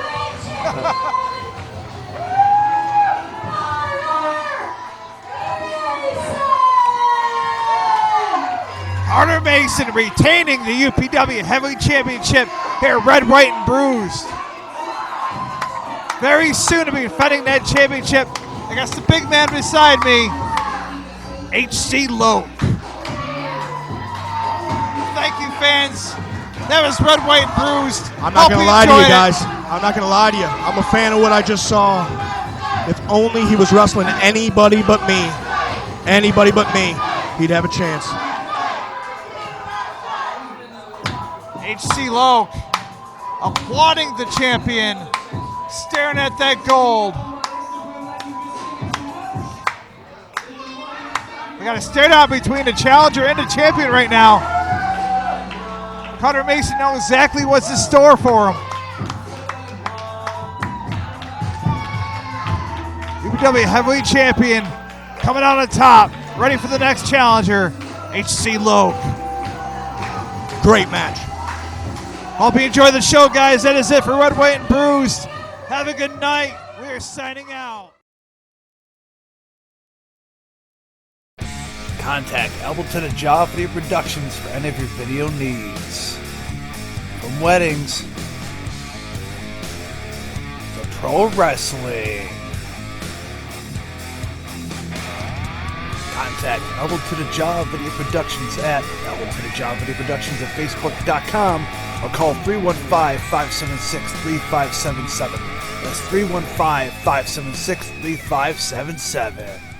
Carter Mason retaining the UPW Heavyweight Championship here, Red, White, and Bruised. Very soon to be defending that championship against the big man beside me, HC Loke. Thank you, fans. That was Red, White, and Bruised. I'm not Hope going to lie to enjoyed you it. guys. I'm not going to lie to you. I'm a fan of what I just saw. If only he was wrestling anybody but me, he'd have a chance. HC Loke applauding the champion, staring at that gold. We got a stare down between the challenger and the champion right now. Carter Mason knows exactly what's in store for him. UPW Heavyweight Champion coming out on top, ready for the next challenger, HC Loke. Great match. Hope you enjoyed the show, guys. That is it for Red, White, and Bruised. Have a good night. We are signing out. Contact Upw Red White Productions for any of your video needs. From weddings to pro wrestling. Contact Upw Red Video Productions at Upw Red Video Productions at Facebook.com or call 315-576-3577. That's 315-576-3577.